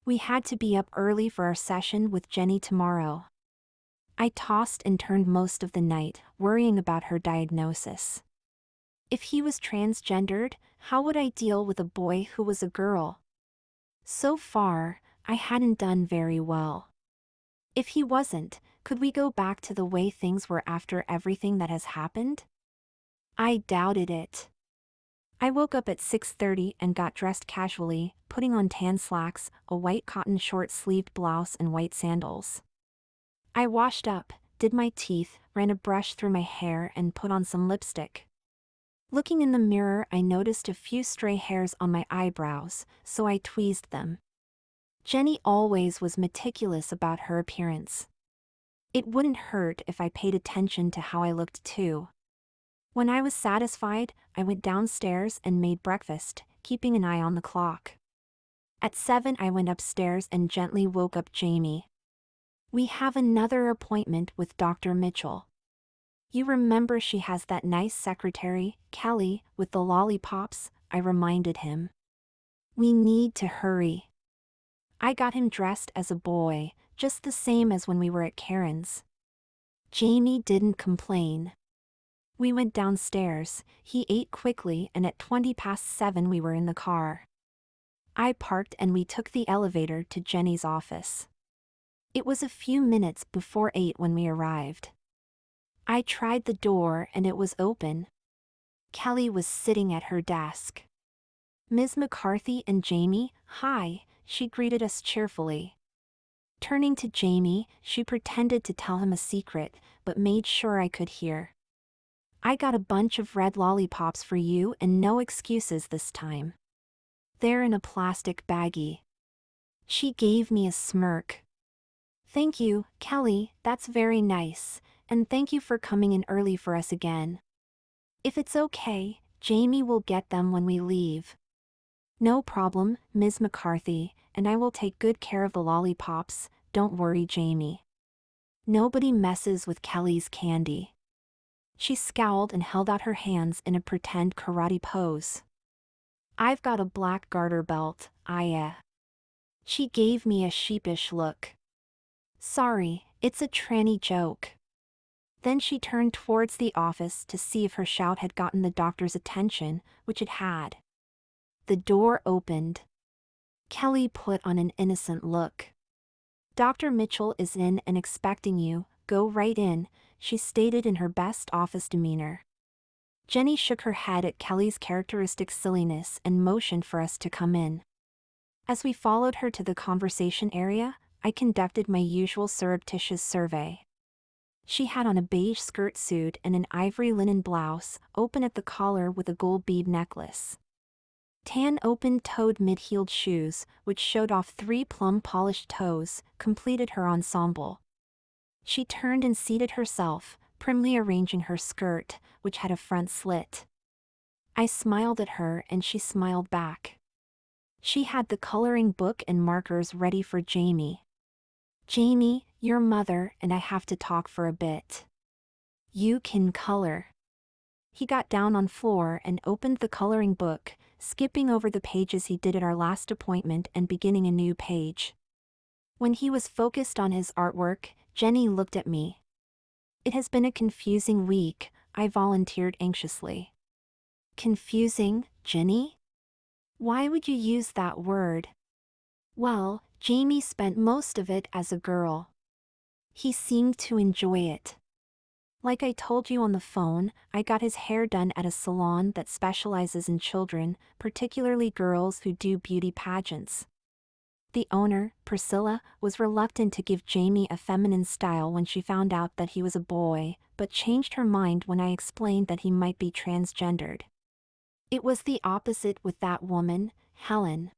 A: We had to be up early for our session with Jenny tomorrow. I tossed and turned most of the night, worrying about her diagnosis. If he was transgendered, how would I deal with a boy who was a girl? So far, I hadn't done very well. If he wasn't, could we go back to the way things were after everything that has happened? I doubted it. I woke up at 6:30 and got dressed casually, putting on tan slacks, a white cotton short-sleeved blouse and white sandals. I washed up, did my teeth, ran a brush through my hair and put on some lipstick. Looking in the mirror, I noticed a few stray hairs on my eyebrows, so I tweezed them. Jenny always was meticulous about her appearance. It wouldn't hurt if I paid attention to how I looked too. When I was satisfied, I went downstairs and made breakfast, keeping an eye on the clock. At 7 I went upstairs and gently woke up Jamie. We have another appointment with Dr. Mitchell. You remember she has that nice secretary, Kelly, with the lollipops, I reminded him. We need to hurry. I got him dressed as a boy, just the same as when we were at Karen's. Jamie didn't complain. We went downstairs, he ate quickly and at 7:20 we were in the car. I parked and we took the elevator to Jenny's office. It was a few minutes before 8 when we arrived. I tried the door and it was open. Kelly was sitting at her desk. Ms. McCarthy and Jamie, hi, she greeted us cheerfully. Turning to Jamie, she pretended to tell him a secret, but made sure I could hear. I got a bunch of red lollipops for you and no excuses this time. They're in a plastic baggie. She gave me a smirk. Thank you, Kelly, that's very nice, and thank you for coming in early for us again. If it's okay, Jamie will get them when we leave. No problem, Ms. McCarthy, and I will take good care of the lollipops, don't worry, Jamie. Nobody messes with Kelly's candy. She scowled and held out her hands in a pretend karate pose. I've got a black garter belt, She gave me a sheepish look. Sorry, it's a tranny joke. Then she turned towards the office to see if her shout had gotten the doctor's attention, which it had. The door opened. Kelly put on an innocent look. Dr. Mitchell is in and expecting you, go right in, she stated in her best office demeanor. Jenny shook her head at Kelly's characteristic silliness and motioned for us to come in. As we followed her to the conversation area, I conducted my usual surreptitious survey. She had on a beige skirt suit and an ivory linen blouse, open at the collar with a gold bead necklace. Tan open-toed mid-heeled shoes, which showed off 3 plum-polished toes, completed her ensemble. She turned and seated herself, primly arranging her skirt, which had a front slit. I smiled at her and she smiled back. She had the coloring book and markers ready for Jamie. Jamie, your mother and I have to talk for a bit. You can color. He got down on floor and opened the coloring book, skipping over the pages he did at our last appointment and beginning a new page. When he was focused on his artwork, Jenny looked at me. It has been a confusing week, I volunteered anxiously. Confusing, Jenny? Why would you use that word? Well, Jamie spent most of it as a girl. He seemed to enjoy it. Like I told you on the phone, I got his hair done at a salon that specializes in children, particularly girls who do beauty pageants. The owner, Priscilla, was reluctant to give Jamie a feminine style when she found out that he was a boy, but changed her mind when I explained that he might be transgendered. It was the opposite with that woman, Helen.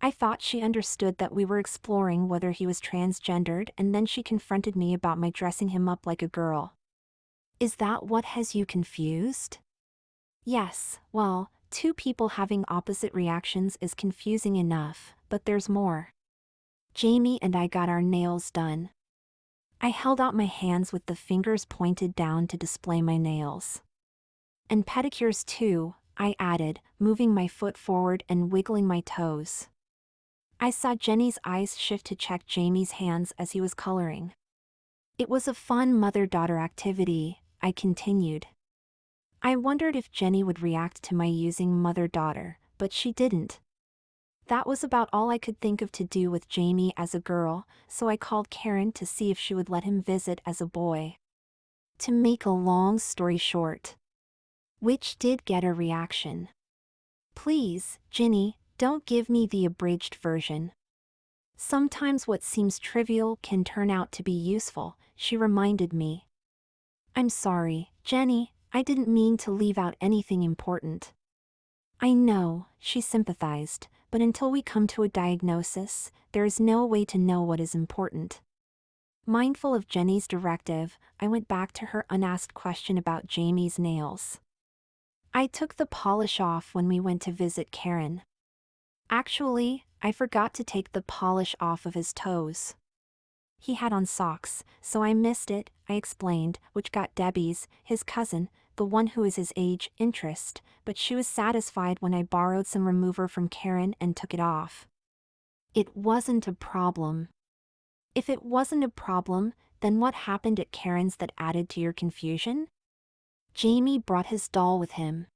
A: I thought she understood that we were exploring whether he was transgendered, and then she confronted me about my dressing him up like a girl. Is that what has you confused? Yes, well, two people having opposite reactions is confusing enough, but there's more. Jamie and I got our nails done. I held out my hands with the fingers pointed down to display my nails. And pedicures too, I added, moving my foot forward and wiggling my toes. I saw Jenny's eyes shift to check Jamie's hands as he was coloring. It was a fun mother-daughter activity, I continued. I wondered if Jenny would react to my using mother-daughter, but she didn't. That was about all I could think of to do with Jamie as a girl, so I called Karen to see if she would let him visit as a boy. To make a long story short, which did get a reaction. Please, Ginny, don't give me the abridged version. Sometimes what seems trivial can turn out to be useful, she reminded me. I'm sorry, Jenny, I didn't mean to leave out anything important. I know, she sympathized, but until we come to a diagnosis, there is no way to know what is important. Mindful of Jenny's directive, I went back to her unasked question about Jamie's nails. I took the polish off when we went to visit Karen. Actually, I forgot to take the polish off of his toes. He had on socks, so I missed it, I explained, which got Debbie's, his cousin, the one who is his age, interest, but she was satisfied when I borrowed some remover from Karen and took it off. It wasn't a problem. If it wasn't a problem, then what happened at Karen's that added to your confusion? Jamie brought his doll with him.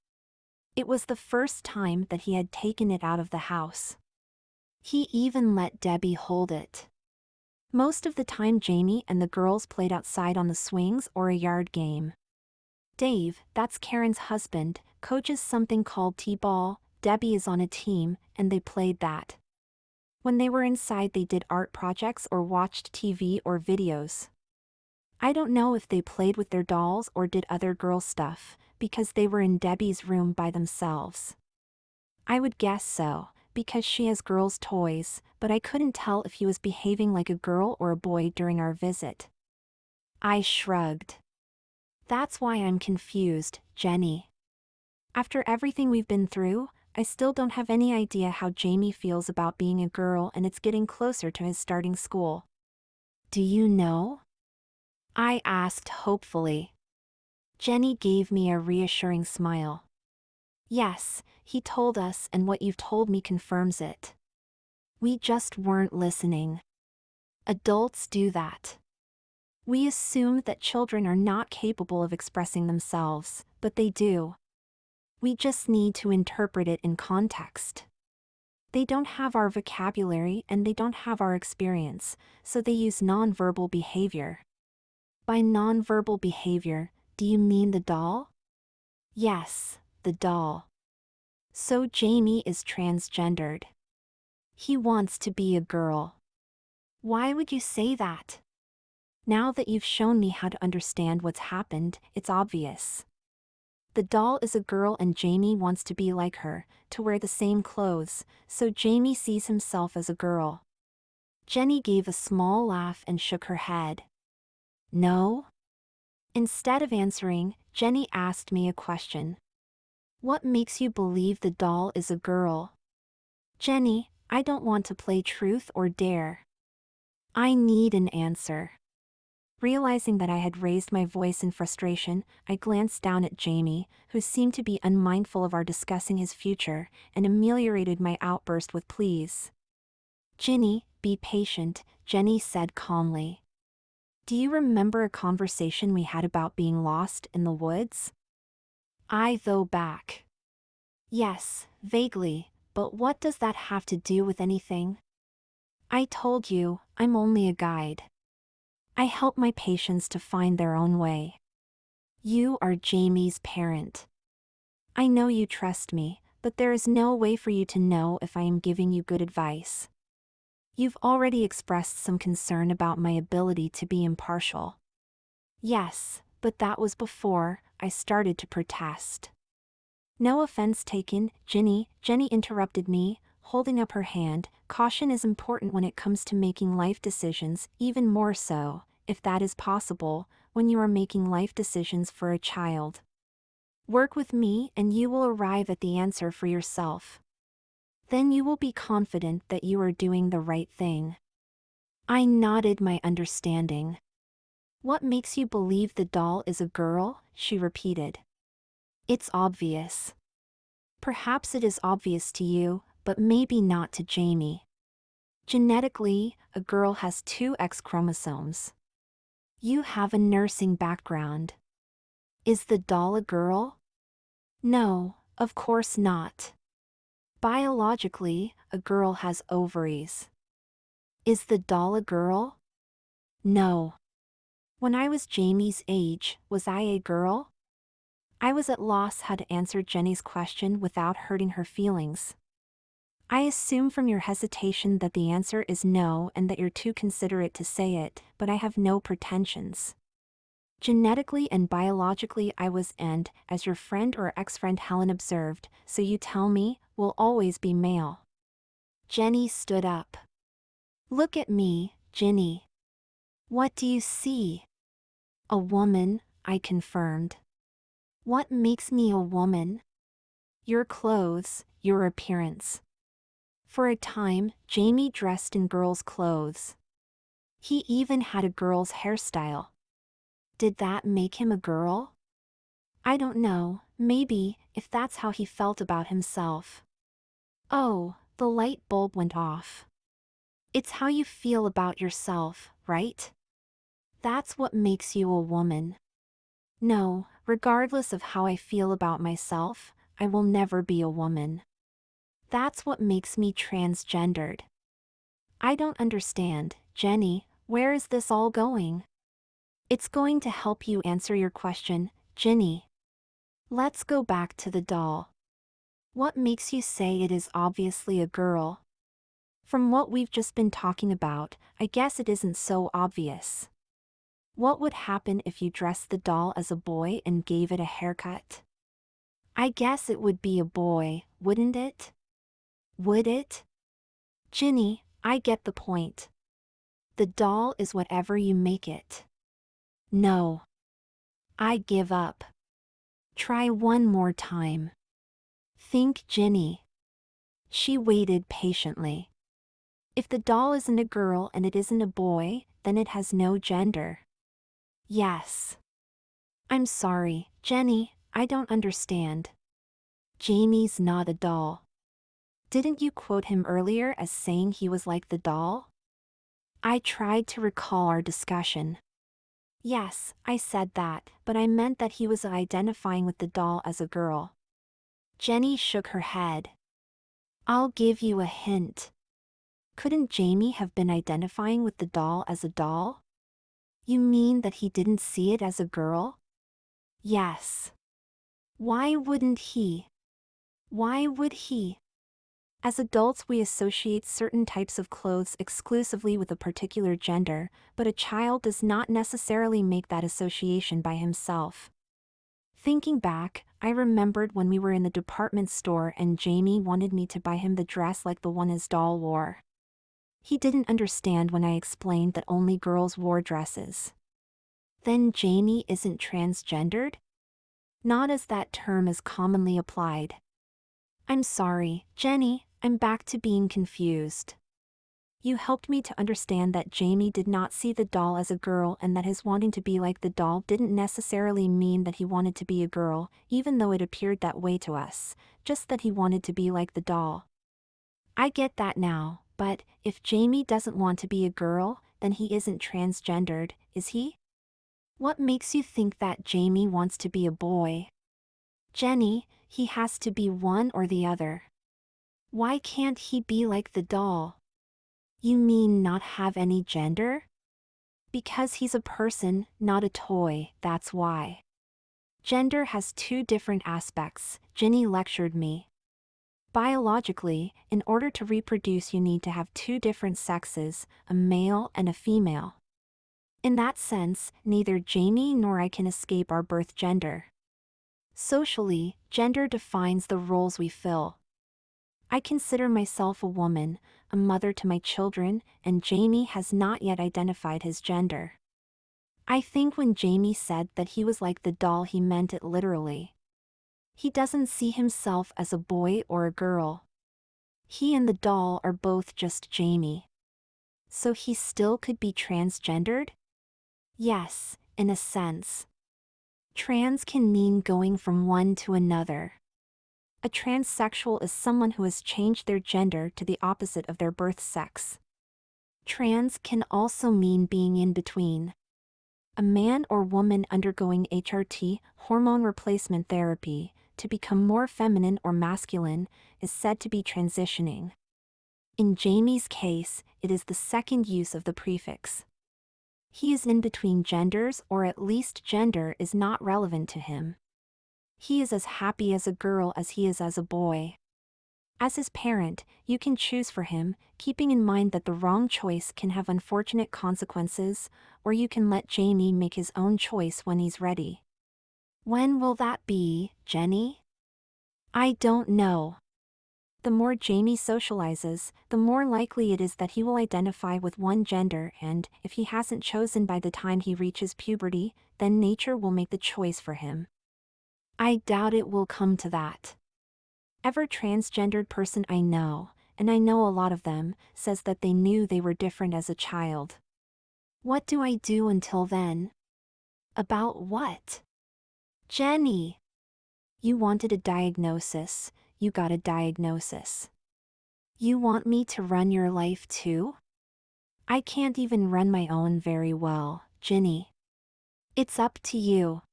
A: It was the first time that he had taken it out of the house. He even let Debbie hold it. Most of the time Jamie and the girls played outside on the swings or a yard game. Dave, that's Karen's husband, coaches something called T-ball. Debbie is on a team, and they played that. When they were inside they did art projects or watched TV or videos. I don't know if they played with their dolls or did other girl stuff, because they were in Debbie's room by themselves. I would guess so, because she has girls' toys, but I couldn't tell if he was behaving like a girl or a boy during our visit. I shrugged. That's why I'm confused, Jenny. After everything we've been through, I still don't have any idea how Jamie feels about being a girl, and it's getting closer to his starting school. Do you know? I asked hopefully. Jenny gave me a reassuring smile. Yes, he told us, and what you've told me confirms it. We just weren't listening. Adults do that. We assume that children are not capable of expressing themselves, but they do. We just need to interpret it in context. They don't have our vocabulary and they don't have our experience, so they use nonverbal behavior. By nonverbal behavior, do you mean the doll? Yes, the doll. So Jamie is transgendered. He wants to be a girl. Why would you say that? Now that you've shown me how to understand what's happened, it's obvious. The doll is a girl and Jamie wants to be like her, to wear the same clothes, so Jamie sees himself as a girl. Jenny gave a small laugh and shook her head. No? Instead of answering, Jenny asked me a question. What makes you believe the doll is a girl? Jenny, I don't want to play truth or dare. I need an answer. Realizing that I had raised my voice in frustration, I glanced down at Jamie, who seemed to be unmindful of our discussing his future, and ameliorated my outburst with pleas. Ginny, be patient, Jenny said calmly. Do you remember a conversation we had about being lost in the woods? I threw back. Yes, vaguely, but what does that have to do with anything? I told you, I'm only a guide. I help my patients to find their own way. You are Jamie's parent. I know you trust me, but there is no way for you to know if I am giving you good advice. You've already expressed some concern about my ability to be impartial. Yes, but that was before I started to protest. No offense taken, Jenny interrupted me, holding up her hand. Caution is important when it comes to making life decisions, even more so, if that is possible, when you are making life decisions for a child. Work with me and you will arrive at the answer for yourself. Then you will be confident that you are doing the right thing. I nodded my understanding. What makes you believe the doll is a girl? She repeated. It's obvious. Perhaps it is obvious to you, but maybe not to Jamie. Genetically, a girl has two X chromosomes. You have a nursing background. Is the doll a girl? No, of course not. Biologically, a girl has ovaries. Is the doll a girl? No. When I was Jamie's age, was I a girl? I was at loss how to answer Jenny's question without hurting her feelings. I assume from your hesitation that the answer is no and that you're too considerate to say it, but I have no pretensions. Genetically and biologically I was, and, as your friend or ex-friend Helen observed, so you tell me, will always be male. Jenny stood up. Look at me, Ginny. What do you see? A woman, I confirmed. What makes me a woman? Your clothes, your appearance. For a time, Jamie dressed in girls' clothes. He even had a girl's hairstyle. Did that make him a girl? I don't know, maybe, if that's how he felt about himself. Oh, the light bulb went off. It's how you feel about yourself, right? That's what makes you a woman. No, regardless of how I feel about myself, I will never be a woman. That's what makes me transgendered. I don't understand, Jenny, where is this all going? It's going to help you answer your question, Ginny. Let's go back to the doll. What makes you say it is obviously a girl? From what we've just been talking about, I guess it isn't so obvious. What would happen if you dressed the doll as a boy and gave it a haircut? I guess it would be a boy, wouldn't it? Would it? Ginny, I get the point. The doll is whatever you make it. No. I give up. Try one more time. Think, Ginny. She waited patiently. If the doll isn't a girl and it isn't a boy, then it has no gender. Yes. I'm sorry, Jenny, I don't understand. Jamie's not a doll. Didn't you quote him earlier as saying he was like the doll? I tried to recall our discussion. Yes, I said that, but I meant that he was identifying with the doll as a girl. Jenny shook her head. I'll give you a hint. Couldn't Jamie have been identifying with the doll as a doll? You mean that he didn't see it as a girl? Yes. Why wouldn't he? Why would he? As adults we associate certain types of clothes exclusively with a particular gender, but a child does not necessarily make that association by himself. Thinking back, I remembered when we were in the department store and Jamie wanted me to buy him the dress like the one his doll wore. He didn't understand when I explained that only girls wore dresses. Then Jamie isn't transgendered? Not as that term is commonly applied. I'm sorry, Jenny, I'm back to being confused. You helped me to understand that Jamie did not see the doll as a girl and that his wanting to be like the doll didn't necessarily mean that he wanted to be a girl, even though it appeared that way to us, just that he wanted to be like the doll. I get that now, but if Jamie doesn't want to be a girl, then he isn't transgendered, is he? What makes you think that Jamie wants to be a boy? Jenny, he has to be one or the other. Why can't he be like the doll? You mean not have any gender? Because he's a person, not a toy, that's why. Gender has two different aspects, Ginny lectured me. Biologically, in order to reproduce you need to have two different sexes, a male and a female. In that sense, neither Jamie nor I can escape our birth gender. Socially, gender defines the roles we fill. I consider myself a woman, a mother to my children, and Jamie has not yet identified his gender. I think when Jamie said that he was like the doll, he meant it literally. He doesn't see himself as a boy or a girl. He and the doll are both just Jamie. So he still could be transgendered? Yes, in a sense. Trans can mean going from one to another. A transsexual is someone who has changed their gender to the opposite of their birth sex. Trans can also mean being in between. A man or woman undergoing HRT, hormone replacement therapy, to become more feminine or masculine, is said to be transitioning. In Jamie's case, it is the second use of the prefix. He is in between genders, or at least gender is not relevant to him. He is as happy as a girl as he is as a boy. As his parent, you can choose for him, keeping in mind that the wrong choice can have unfortunate consequences, or you can let Jamie make his own choice when he's ready. When will that be, Jenny? I don't know. The more Jamie socializes, the more likely it is that he will identify with one gender, and, if he hasn't chosen by the time he reaches puberty, then nature will make the choice for him. I doubt it will come to that. Every transgendered person I know, and I know a lot of them, says that they knew they were different as a child. What do I do until then? About what? Jenny! You wanted a diagnosis, you got a diagnosis. You want me to run your life too? I can't even run my own very well, Ginny. It's up to you.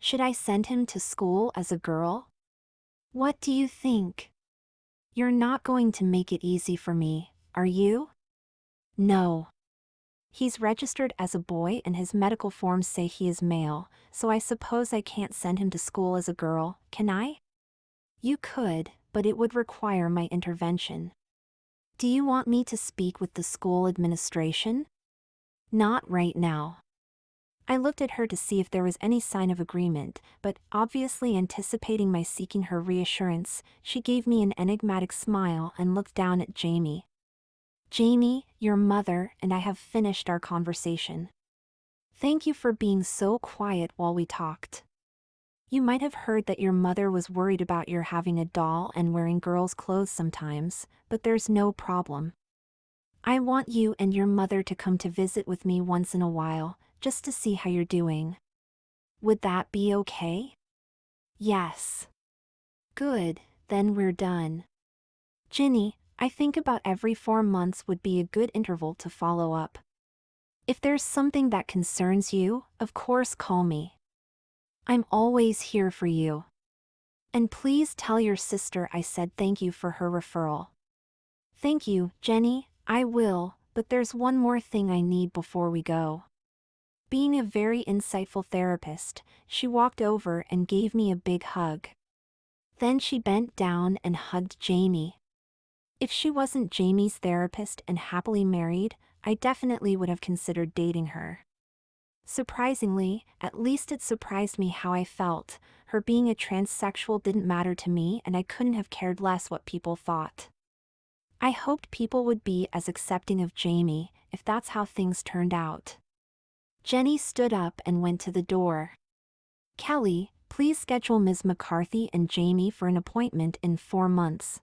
A: Should I send him to school as a girl? What do you think? You're not going to make it easy for me, are you? No. He's registered as a boy and his medical forms say he is male, so I suppose I can't send him to school as a girl, can I? You could, but it would require my intervention. Do you want me to speak with the school administration? Not right now. I looked at her to see if there was any sign of agreement, but obviously anticipating my seeking her reassurance, she gave me an enigmatic smile and looked down at Jamie. Jamie, your mother and I have finished our conversation. Thank you for being so quiet while we talked. You might have heard that your mother was worried about your having a doll and wearing girls' clothes sometimes, but there's no problem. I want you and your mother to come to visit with me once in a while, just to see how you're doing. Would that be okay? Yes. Good, then we're done. Ginny, I think about every 4 months would be a good interval to follow up. If there's something that concerns you, of course call me. I'm always here for you. And please tell your sister I said thank you for her referral. Thank you, Jenny, I will, but there's one more thing I need before we go. Being a very insightful therapist, she walked over and gave me a big hug. Then she bent down and hugged Jamie. If she wasn't Jamie's therapist and happily married, I definitely would have considered dating her. Surprisingly, at least it surprised me how I felt. Her being a transsexual didn't matter to me and I couldn't have cared less what people thought. I hoped people would be as accepting of Jamie, if that's how things turned out. Jenny stood up and went to the door. Kelly, please schedule Ms. McCarthy and Jamie for an appointment in 4 months.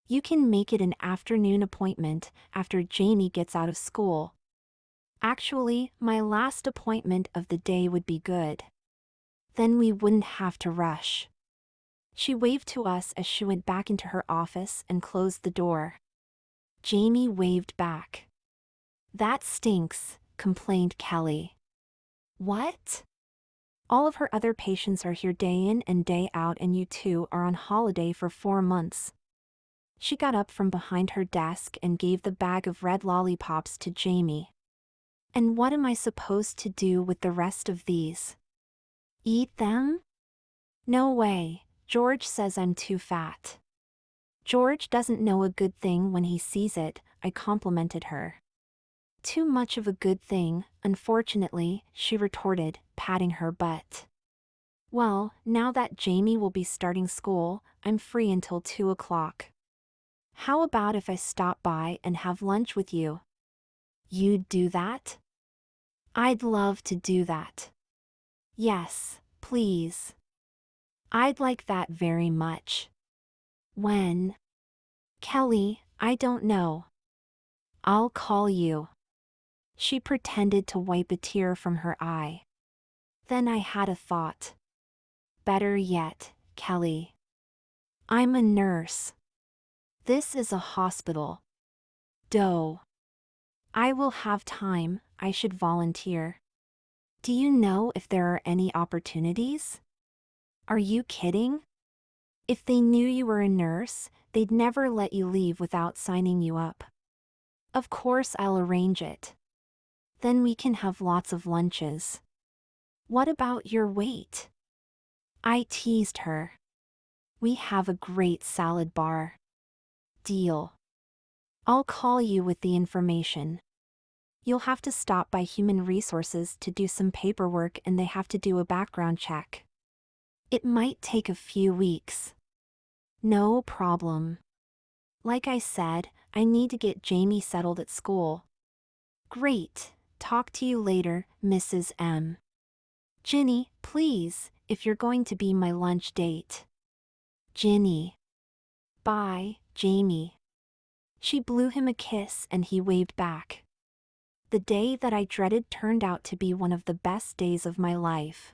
A: You can make it an afternoon appointment after Jamie gets out of school. Actually, my last appointment of the day would be good. Then we wouldn't have to rush. She waved to us as she went back into her office and closed the door. Jamie waved back. That stinks, complained Kelly. What? All of her other patients are here day in and day out and you two are on holiday for 4 months. She got up from behind her desk and gave the bag of red lollipops to Jamie. And what am I supposed to do with the rest of these? Eat them? No way, George says I'm too fat. George doesn't know a good thing when he sees it, I complimented her. Too much of a good thing, unfortunately, she retorted, patting her butt. Well, now that Jamie will be starting school, I'm free until 2 o'clock. How about if I stop by and have lunch with you? You'd do that? I'd love to do that. Yes, please. I'd like that very much. When? Kelly, I don't know. I'll call you. She pretended to wipe a tear from her eye. Then I had a thought. Better yet, Kelly. I'm a nurse. This is a hospital. Doe. I will have time, I should volunteer. Do you know if there are any opportunities? Are you kidding? If they knew you were a nurse, they'd never let you leave without signing you up. Of course I'll arrange it. Then we can have lots of lunches. What about your weight? I teased her. We have a great salad bar. Deal. I'll call you with the information. You'll have to stop by Human Resources to do some paperwork and they have to do a background check. It might take a few weeks. No problem. Like I said, I need to get Jamie settled at school. Great, talk to you later, Mrs. M. Ginny, please, if you're going to be my lunch date. Ginny. Bye, Jamie. She blew him a kiss and he waved back. The day that I dreaded turned out to be one of the best days of my life.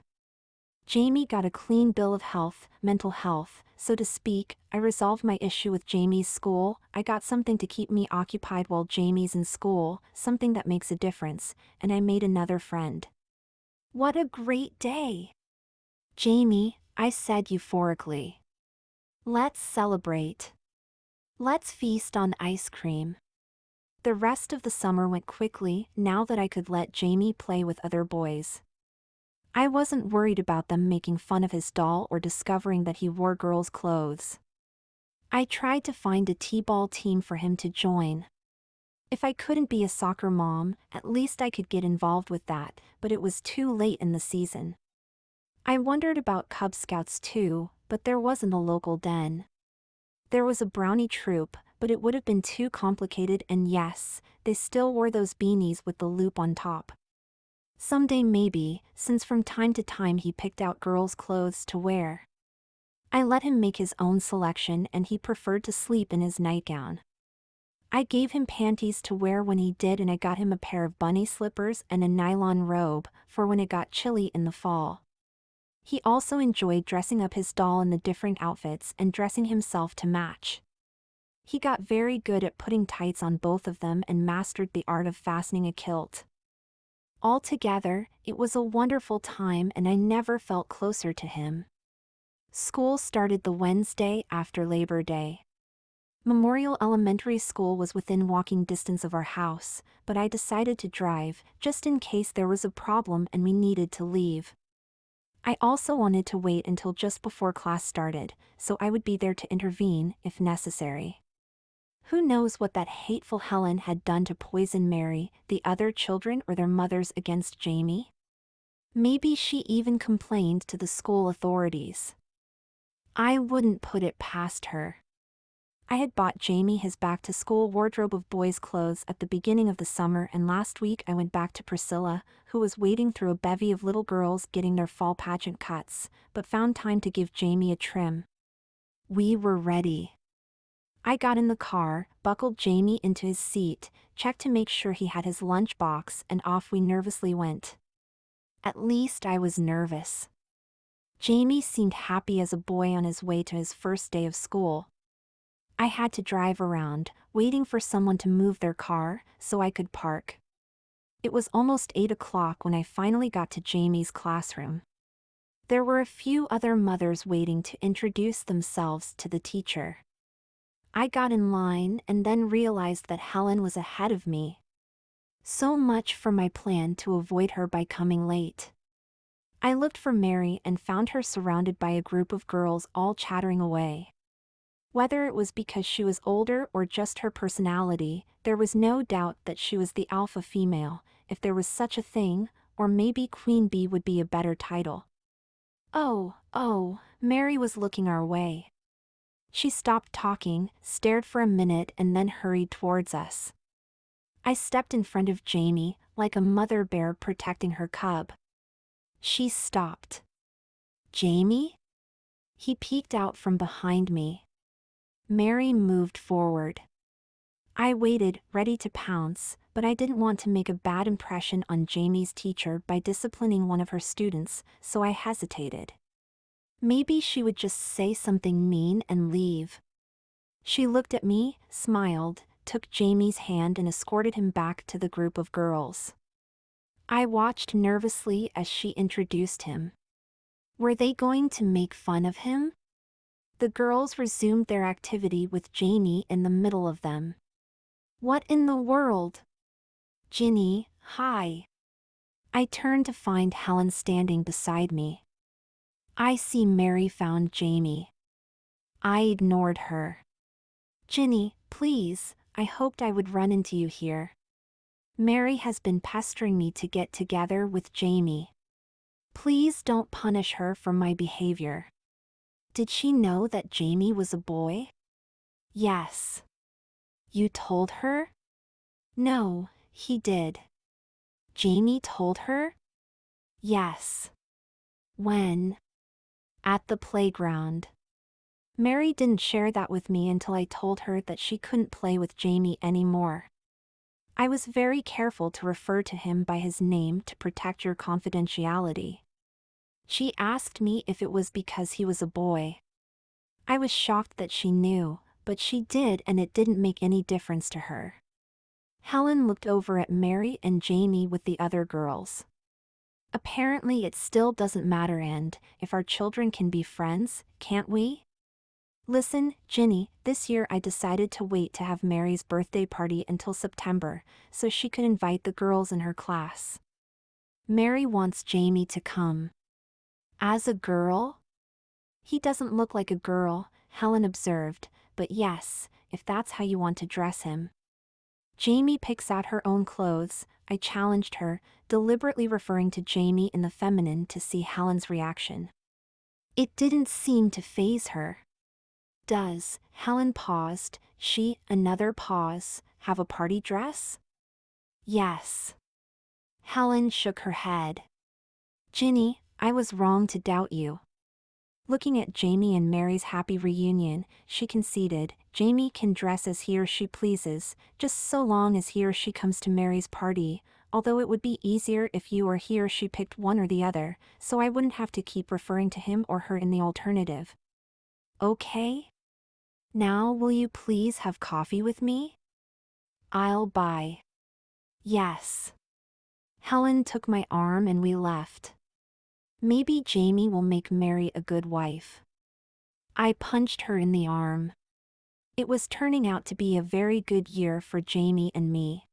A: Jamie got a clean bill of health, mental health, so to speak. I resolved my issue with Jamie's school. I got something to keep me occupied while Jamie's in school, something that makes a difference, and I made another friend. What a great day! Jamie, I said euphorically. Let's celebrate. Let's feast on ice cream. The rest of the summer went quickly now that I could let Jamie play with other boys. I wasn't worried about them making fun of his doll or discovering that he wore girls' clothes. I tried to find a t-ball team for him to join. If I couldn't be a soccer mom, at least I could get involved with that, but it was too late in the season. I wondered about Cub Scouts too, but there wasn't a local den. There was a brownie troop, but it would have been too complicated, and yes, they still wore those beanies with the loop on top. Someday maybe, since from time to time he picked out girls' clothes to wear. I let him make his own selection and he preferred to sleep in his nightgown. I gave him panties to wear when he did, and I got him a pair of bunny slippers and a nylon robe for when it got chilly in the fall. He also enjoyed dressing up his doll in the different outfits and dressing himself to match. He got very good at putting tights on both of them and mastered the art of fastening a kilt. Altogether, it was a wonderful time and I never felt closer to him. School started the Wednesday after Labor Day. Memorial Elementary School was within walking distance of our house, but I decided to drive, just in case there was a problem and we needed to leave. I also wanted to wait until just before class started, so I would be there to intervene if necessary. Who knows what that hateful Helen had done to poison Mary, the other children, or their mothers against Jamie? Maybe she even complained to the school authorities. I wouldn't put it past her. I had bought Jamie his back-to-school wardrobe of boys' clothes at the beginning of the summer, and last week I went back to Priscilla, who was wading through a bevy of little girls getting their fall pageant cuts, but found time to give Jamie a trim. We were ready. I got in the car, buckled Jamie into his seat, checked to make sure he had his lunchbox, and off we nervously went. At least I was nervous. Jamie seemed happy as a boy on his way to his first day of school. I had to drive around, waiting for someone to move their car, so I could park. It was almost 8 o'clock when I finally got to Jamie's classroom. There were a few other mothers waiting to introduce themselves to the teacher. I got in line and then realized that Helen was ahead of me. So much for my plan to avoid her by coming late. I looked for Mary and found her surrounded by a group of girls all chattering away. Whether it was because she was older or just her personality, there was no doubt that she was the alpha female, if there was such a thing, or maybe Queen Bee would be a better title. Oh, Mary was looking our way. She stopped talking, stared for a minute and then hurried towards us. I stepped in front of Jamie, like a mother bear protecting her cub. She stopped. Jamie? He peeked out from behind me. Mary moved forward. I waited, ready to pounce, but I didn't want to make a bad impression on Jamie's teacher by disciplining one of her students, so I hesitated. Maybe she would just say something mean and leave. She looked at me, smiled, took Jamie's hand and escorted him back to the group of girls. I watched nervously as she introduced him. Were they going to make fun of him? The girls resumed their activity with Jamie in the middle of them. What in the world? Ginny, hi. I turned to find Helen standing beside me. I see Mary found Jamie. I ignored her. Ginny, please, I hoped I would run into you here. Mary has been pestering me to get together with Jamie. Please don't punish her for my behavior. Did she know that Jamie was a boy? Yes. You told her? No, he did. Jamie told her? Yes. When? At the playground. Mary didn't share that with me until I told her that she couldn't play with Jamie anymore. I was very careful to refer to him by his name to protect your confidentiality. She asked me if it was because he was a boy. I was shocked that she knew, but she did and it didn't make any difference to her. Helen looked over at Mary and Jamie with the other girls. Apparently it still doesn't matter, and if our children can be friends, can't we? Listen, Ginny, this year I decided to wait to have Mary's birthday party until September, so she could invite the girls in her class. Mary wants Jamie to come. As a girl? He doesn't look like a girl, Helen observed, but yes, if that's how you want to dress him. Jamie picks out her own clothes, I challenged her, deliberately referring to Jamie in the feminine to see Helen's reaction. It didn't seem to faze her. Does, Helen paused, she, another pause, have a party dress? Yes. Helen shook her head. Ginny, I was wrong to doubt you. Looking at Jamie and Mary's happy reunion, she conceded, Jamie can dress as he or she pleases, just so long as he or she comes to Mary's party, although it would be easier if you or he or she picked one or the other, so I wouldn't have to keep referring to him or her in the alternative. Okay? Now will you please have coffee with me? I'll buy. Yes. Helen took my arm and we left. Maybe Jamie will make Mary a good wife. I punched her in the arm. It was turning out to be a very good year for Jamie and me.